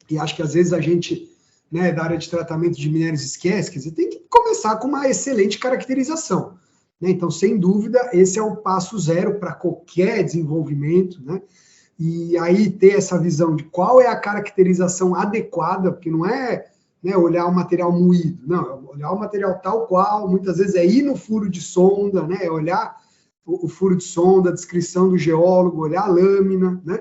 Speaker 2: e acho que às vezes a gente, né, da área de tratamento de minérios esquece, quer dizer, tem que começar com uma excelente caracterização, né? Então, sem dúvida, esse é o passo zero para qualquer desenvolvimento, né? E aí ter essa visão de qual é a caracterização adequada, porque não é, né, olhar o material moído, não, é olhar o material tal qual, muitas vezes é ir no furo de sonda, né, é olhar o furo de sonda, a descrição do geólogo, olhar a lâmina, né?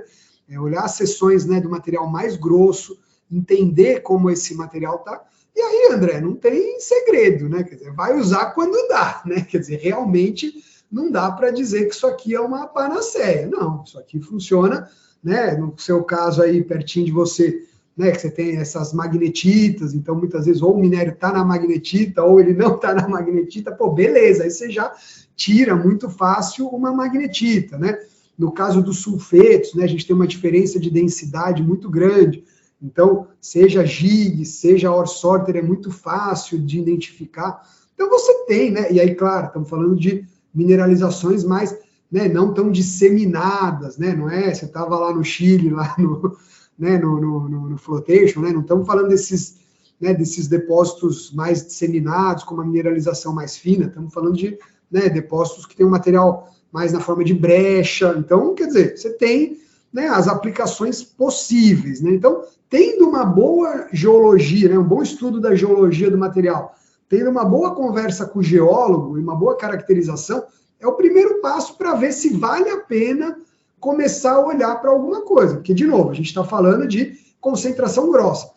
Speaker 2: Olhar as seções, né, do material mais grosso, entender como esse material está. E aí, André, não tem segredo, né? Quer dizer, vai usar quando dá, né? Quer dizer, realmente não dá para dizer que isso aqui é uma panaceia. Não, isso aqui funciona, né? No seu caso aí, pertinho de você, né, que você tem essas magnetitas, então muitas vezes ou o minério está na magnetita ou ele não está na magnetita, pô, beleza, aí você já tira muito fácil uma magnetita, né? No caso dos sulfetos, né, a gente tem uma diferença de densidade muito grande, então, seja GIG, seja OR sorter, é muito fácil de identificar. Então, você tem, né, e aí, claro, estamos falando de mineralizações mais, né, não tão disseminadas, né, não é, você estava lá no Chile, lá no, né, no flotation, né, não estamos falando desses, né, desses depósitos mais disseminados, com uma mineralização mais fina, estamos falando de, né, depósitos que tem um material mais na forma de brecha. Então, quer dizer, você tem, né, as aplicações possíveis, né? Então, tendo uma boa geologia, né, um bom estudo da geologia do material, tendo uma boa conversa com o geólogo e uma boa caracterização, é o primeiro passo para ver se vale a pena começar a olhar para alguma coisa. Porque, de novo, a gente está falando de concentração grossa.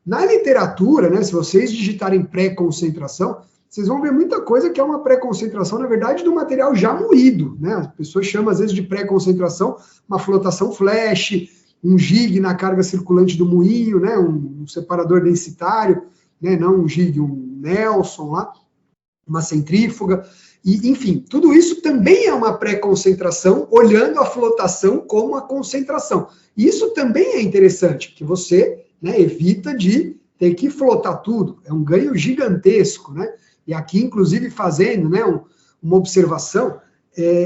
Speaker 2: Na literatura, né, se vocês digitarem pré-concentração, vocês vão ver muita coisa que é uma pré-concentração, na verdade, do material já moído, né? As pessoas chamam, às vezes, de pré-concentração uma flotação flash, um GIG na carga circulante do moinho, né? Um separador densitário, né? Não um GIG, um Nelson lá, uma centrífuga, e, enfim, tudo isso também é uma pré-concentração, olhando a flotação como a concentração. E isso também é interessante, porque você, né, evita de ter que flotar tudo, é um ganho gigantesco, né? E aqui, inclusive, fazendo, né, uma observação,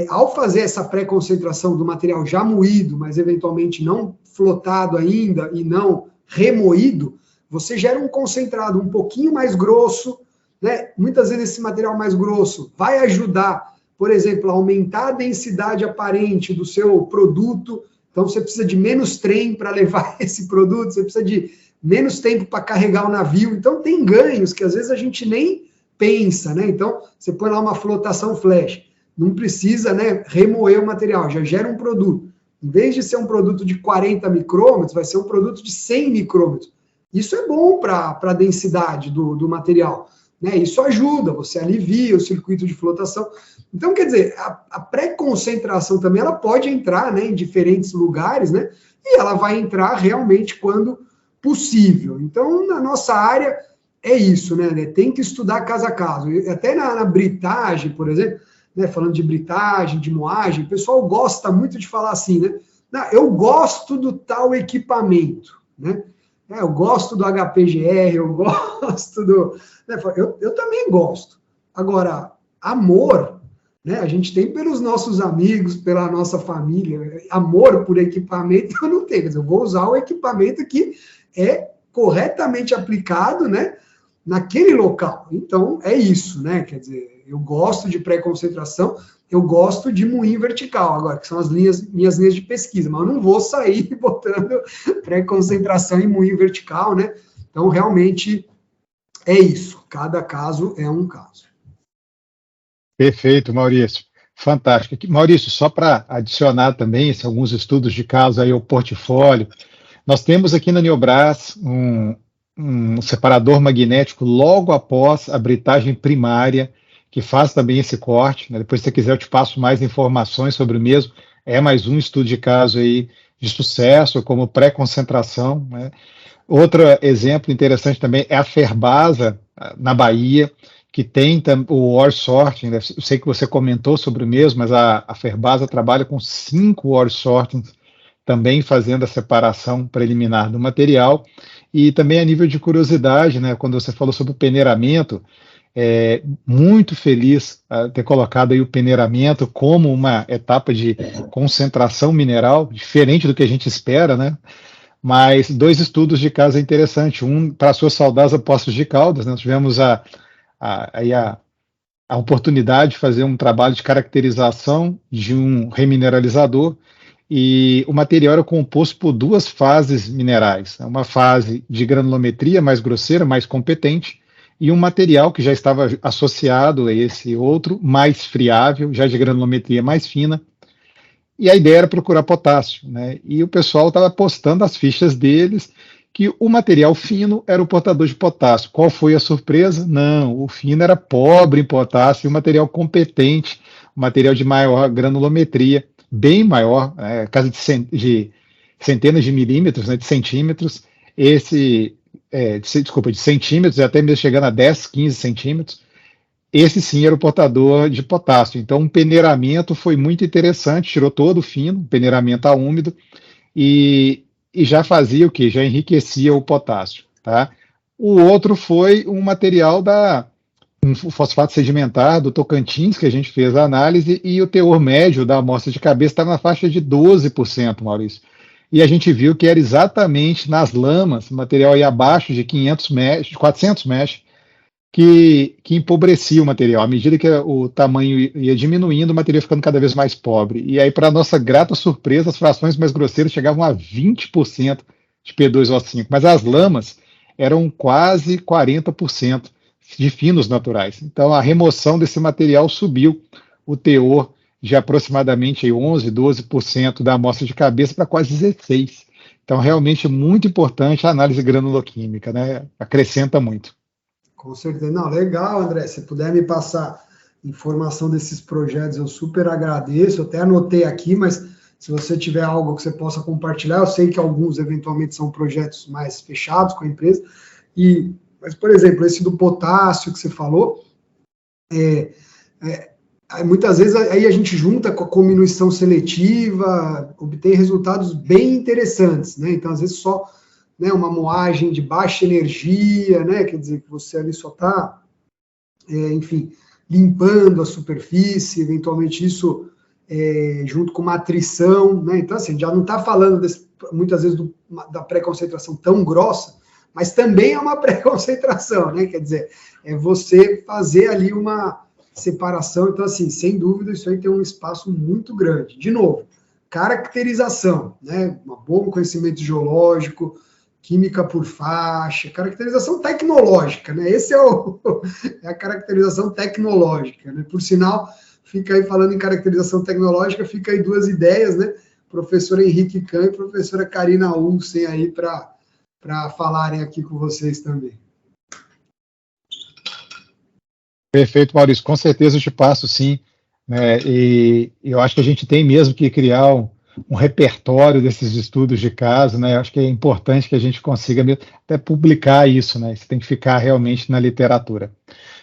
Speaker 2: ao fazer essa pré-concentração do material já moído, mas eventualmente não flotado ainda e não remoído, você gera um concentrado um pouquinho mais grosso, né? Muitas vezes esse material mais grosso vai ajudar, por exemplo, a aumentar a densidade aparente do seu produto. Então você precisa de menos trem para levar esse produto, você precisa de menos tempo para carregar o navio. Então tem ganhos que às vezes a gente nem pensa, né? Então você põe lá uma flotação flash, não precisa, né, remoer o material, já gera um produto. Em vez de ser um produto de 40 micrômetros, vai ser um produto de 100 micrômetros. Isso é bom para a densidade do material, né? Isso ajuda, você alivia o circuito de flotação. Então, quer dizer, a pré-concentração também ela pode entrar, né, em diferentes lugares, né? E ela vai entrar realmente quando possível. Então, na nossa área, é isso, né? Tem que estudar caso a caso. Até na britagem, por exemplo, né, falando de britagem, de moagem, o pessoal gosta muito de falar assim, né? Não, eu gosto do tal equipamento, né? Eu gosto do HPGR, eu gosto do... Né, eu também gosto. Agora, amor, né, a gente tem pelos nossos amigos, pela nossa família, amor por equipamento eu não tenho, mas eu vou usar o equipamento que é corretamente aplicado, né, naquele local. Então, é isso, né? Quer dizer, eu gosto de pré-concentração, eu gosto de moinho vertical, agora, que são as minhas linhas de pesquisa, mas eu não vou sair botando pré-concentração em moinho vertical, né? Então, realmente, é isso. Cada caso é um caso.
Speaker 1: Perfeito, Maurício. Fantástico. Maurício, só para adicionar também alguns estudos de caso aí ao portfólio, nós temos aqui na Neobras um separador magnético logo após a britagem primária, que faz também esse corte, né? Depois, se você quiser, eu te passo mais informações sobre o mesmo. É mais um estudo de caso aí de sucesso, como pré-concentração, né? Outro exemplo interessante também é a Ferbasa, na Bahia, que tem o ore sorting, né? Eu sei que você comentou sobre o mesmo, mas a Ferbasa trabalha com 5 ore sortings, também fazendo a separação preliminar do material. E também a nível de curiosidade, né, quando você falou sobre o peneiramento, muito feliz ter colocado aí o peneiramento como uma etapa de concentração mineral, diferente do que a gente espera, né? Mas 2 estudos de caso interessantes. Um para a sua saudosa Poços de Caldas, né? Nós tivemos a oportunidade de fazer um trabalho de caracterização de um remineralizador, e o material era composto por 2 fases minerais, uma fase de granulometria mais grosseira, mais competente, e um material que já estava associado a esse outro, mais friável, já de granulometria mais fina, e a ideia era procurar potássio, né? E o pessoal estava postando as fichas deles que o material fino era o portador de potássio. Qual foi a surpresa? Não, o fino era pobre em potássio, e o material competente, o material de maior granulometria, bem maior, casa de centenas de milímetros, né, de centímetros, de centímetros, até mesmo chegando a 10, 15 centímetros, esse sim era o portador de potássio. Então, o peneiramento foi muito interessante, tirou todo o fino, peneiramento a úmido, e já fazia o quê? Já enriquecia o potássio, tá? O outro foi um material um fosfato sedimentar do Tocantins, que a gente fez a análise, e o teor médio da amostra de cabeça estava na faixa de 12%, Maurício. E a gente viu que era exatamente nas lamas, material aí abaixo de 500 mesh, de 400 mesh, que empobrecia o material. À medida que o tamanho ia diminuindo, o material ia ficando cada vez mais pobre. E aí, para nossa grata surpresa, as frações mais grosseiras chegavam a 20% de P2O5, mas as lamas eram quase 40% de finos naturais. Então, a remoção desse material subiu o teor de aproximadamente 11, 12% da amostra de cabeça para quase 16%. Então, realmente muito importante a análise granuloquímica, né? Acrescenta muito.
Speaker 2: Com certeza. Não, legal, André. Se puder me passar informação desses projetos, eu super agradeço. Eu até anotei aqui, mas se você tiver algo que você possa compartilhar, eu sei que alguns eventualmente são projetos mais fechados com a empresa. Mas, por exemplo, esse do potássio que você falou, muitas vezes aí a gente junta com a cominuição seletiva, obtém resultados bem interessantes, né? Então, às vezes, só, né, uma moagem de baixa energia, né? Quer dizer, que você ali só está, enfim, limpando a superfície, eventualmente isso junto com uma atrição, né? Então, assim, já não está falando muitas vezes da pré-concentração tão grossa, mas também é uma pré-concentração, né? Quer dizer, é você fazer ali uma separação. Então, assim, sem dúvida, isso aí tem um espaço muito grande. De novo, caracterização, né? Um bom conhecimento geológico, química por faixa, caracterização tecnológica, né? Esse é a caracterização tecnológica, né? Por sinal, fica aí falando em caracterização tecnológica, fica aí duas ideias, né? Professor Henrique Kahn e professora Karina Ulsen aí para falarem aqui com vocês também.
Speaker 1: Perfeito, Maurício. Com certeza eu te passo, sim. Né? E eu acho que a gente tem mesmo que criar um repertório desses estudos de caso, né? Eu acho que é importante que a gente consiga até publicar isso, né? Isso tem que ficar realmente na literatura.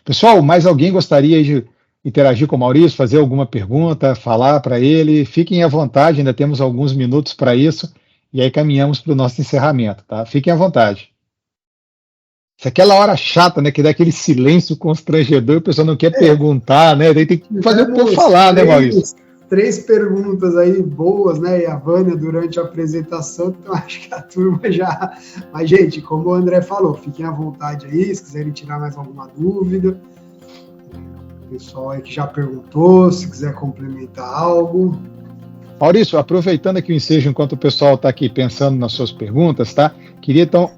Speaker 1: Pessoal, mais alguém gostaria de interagir com o Maurício, fazer alguma pergunta, falar para ele? Fiquem à vontade, ainda temos alguns minutos para isso, e aí caminhamos para o nosso encerramento, tá? Fiquem à vontade. Isso é aquela hora chata, né? Que dá aquele silêncio constrangedor, o pessoal não quer perguntar, né? Daí tem que fazer o povo falar, né, Maurício?
Speaker 2: 3 perguntas aí boas, né? E a Vânia durante a apresentação, então acho que a turma já. Mas, gente, como o André falou, fiquem à vontade aí, se quiserem tirar mais alguma dúvida. O pessoal aí que já perguntou, se quiser complementar algo.
Speaker 1: Maurício, aproveitando aqui o ensejo enquanto o pessoal está aqui pensando nas suas perguntas, tá? Queria então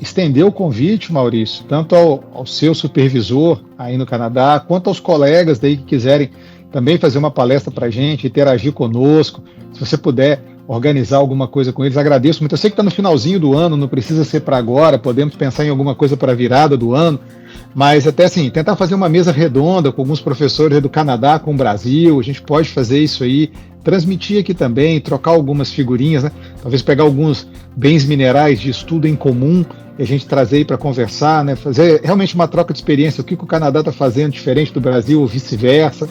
Speaker 1: estender o convite, Maurício, tanto ao seu supervisor aí no Canadá, quanto aos colegas daí que quiserem também fazer uma palestra para a gente, interagir conosco. Se você puder organizar alguma coisa com eles, agradeço muito. Eu sei que está no finalzinho do ano, não precisa ser para agora, podemos pensar em alguma coisa para a virada do ano, mas até assim, tentar fazer uma mesa redonda com alguns professores do Canadá com o Brasil, a gente pode fazer isso aí, transmitir aqui também, trocar algumas figurinhas, né? Talvez pegar alguns bens minerais de estudo em comum e a gente trazer aí para conversar, né? Fazer realmente uma troca de experiência, o que o Canadá está fazendo diferente do Brasil ou vice-versa.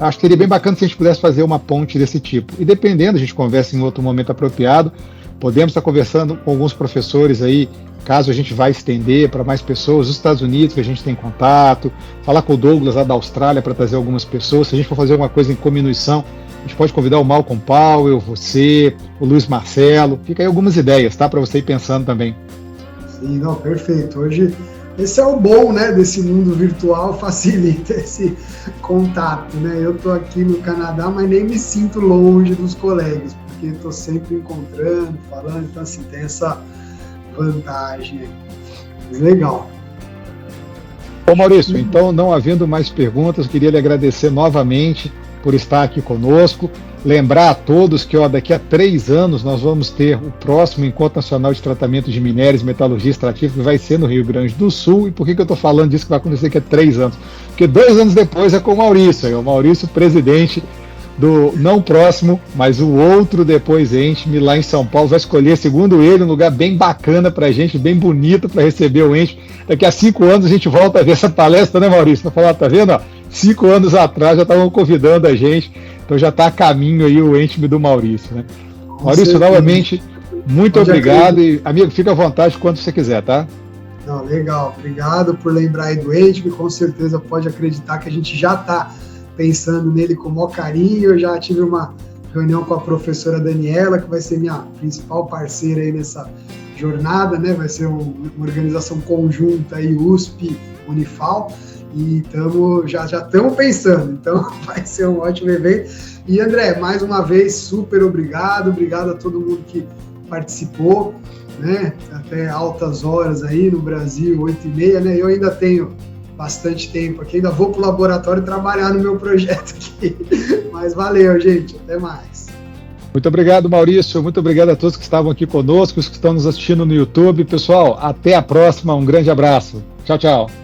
Speaker 1: Acho que seria bem bacana se a gente pudesse fazer uma ponte desse tipo. E dependendo, a gente conversa em outro momento apropriado, podemos estar conversando com alguns professores aí, caso a gente vá estender para mais pessoas, os Estados Unidos, que a gente tem contato, falar com o Douglas lá da Austrália para trazer algumas pessoas. Se a gente for fazer alguma coisa em cominuição, a gente pode convidar o Malcolm Powell, você, o Luiz Marcelo. Fica aí algumas ideias, tá? Para você ir pensando também.
Speaker 2: Sim, não, perfeito. Hoje, esse é o bom, né, desse mundo virtual, facilita esse contato, né? Eu estou aqui no Canadá, mas nem me sinto longe dos colegas, porque estou sempre encontrando, falando, então assim, tem essa vantagem aí. Legal.
Speaker 1: Bom, Maurício, então, não havendo mais perguntas, eu queria lhe agradecer novamente por estar aqui conosco. Lembrar a todos que daqui a 3 anos nós vamos ter o próximo Encontro Nacional de Tratamento de Minérios e Metalurgia Extrativa, que vai ser no Rio Grande do Sul. E por que eu estou falando disso que vai acontecer daqui a 3 anos? Porque 2 anos depois é com o Maurício. É o Maurício, presidente do, não próximo, mas o outro depois ENTME lá em São Paulo, vai escolher, segundo ele, um lugar bem bacana para a gente, bem bonito para receber o ENTME. Daqui a 5 anos a gente volta a ver essa palestra, né, Maurício? Tá vendo? 5 anos atrás já estavam convidando a gente, então já está a caminho aí o ENTME do Maurício, né? Maurício, novamente, muito obrigado e, amigo, fica à vontade quando você quiser, tá?
Speaker 2: Não, legal, obrigado por lembrar aí do ENTME, com certeza pode acreditar que a gente já está pensando nele com o maior carinho. Eu já tive uma reunião com a professora Daniela, que vai ser minha principal parceira aí nessa jornada, né? Vai ser uma organização conjunta aí, USP, Unifal, e já estamos pensando, então vai ser um ótimo evento. E André, mais uma vez, super obrigado a todo mundo que participou, né? Até altas horas aí no Brasil, 8h30, né? Eu ainda tenho bastante tempo aqui, ainda vou para o laboratório trabalhar no meu projeto aqui. Mas valeu, gente, até mais.
Speaker 1: Muito obrigado, Maurício, muito obrigado a todos que estavam aqui conosco, os que estão nos assistindo no YouTube. Pessoal, até a próxima, um grande abraço. Tchau, tchau.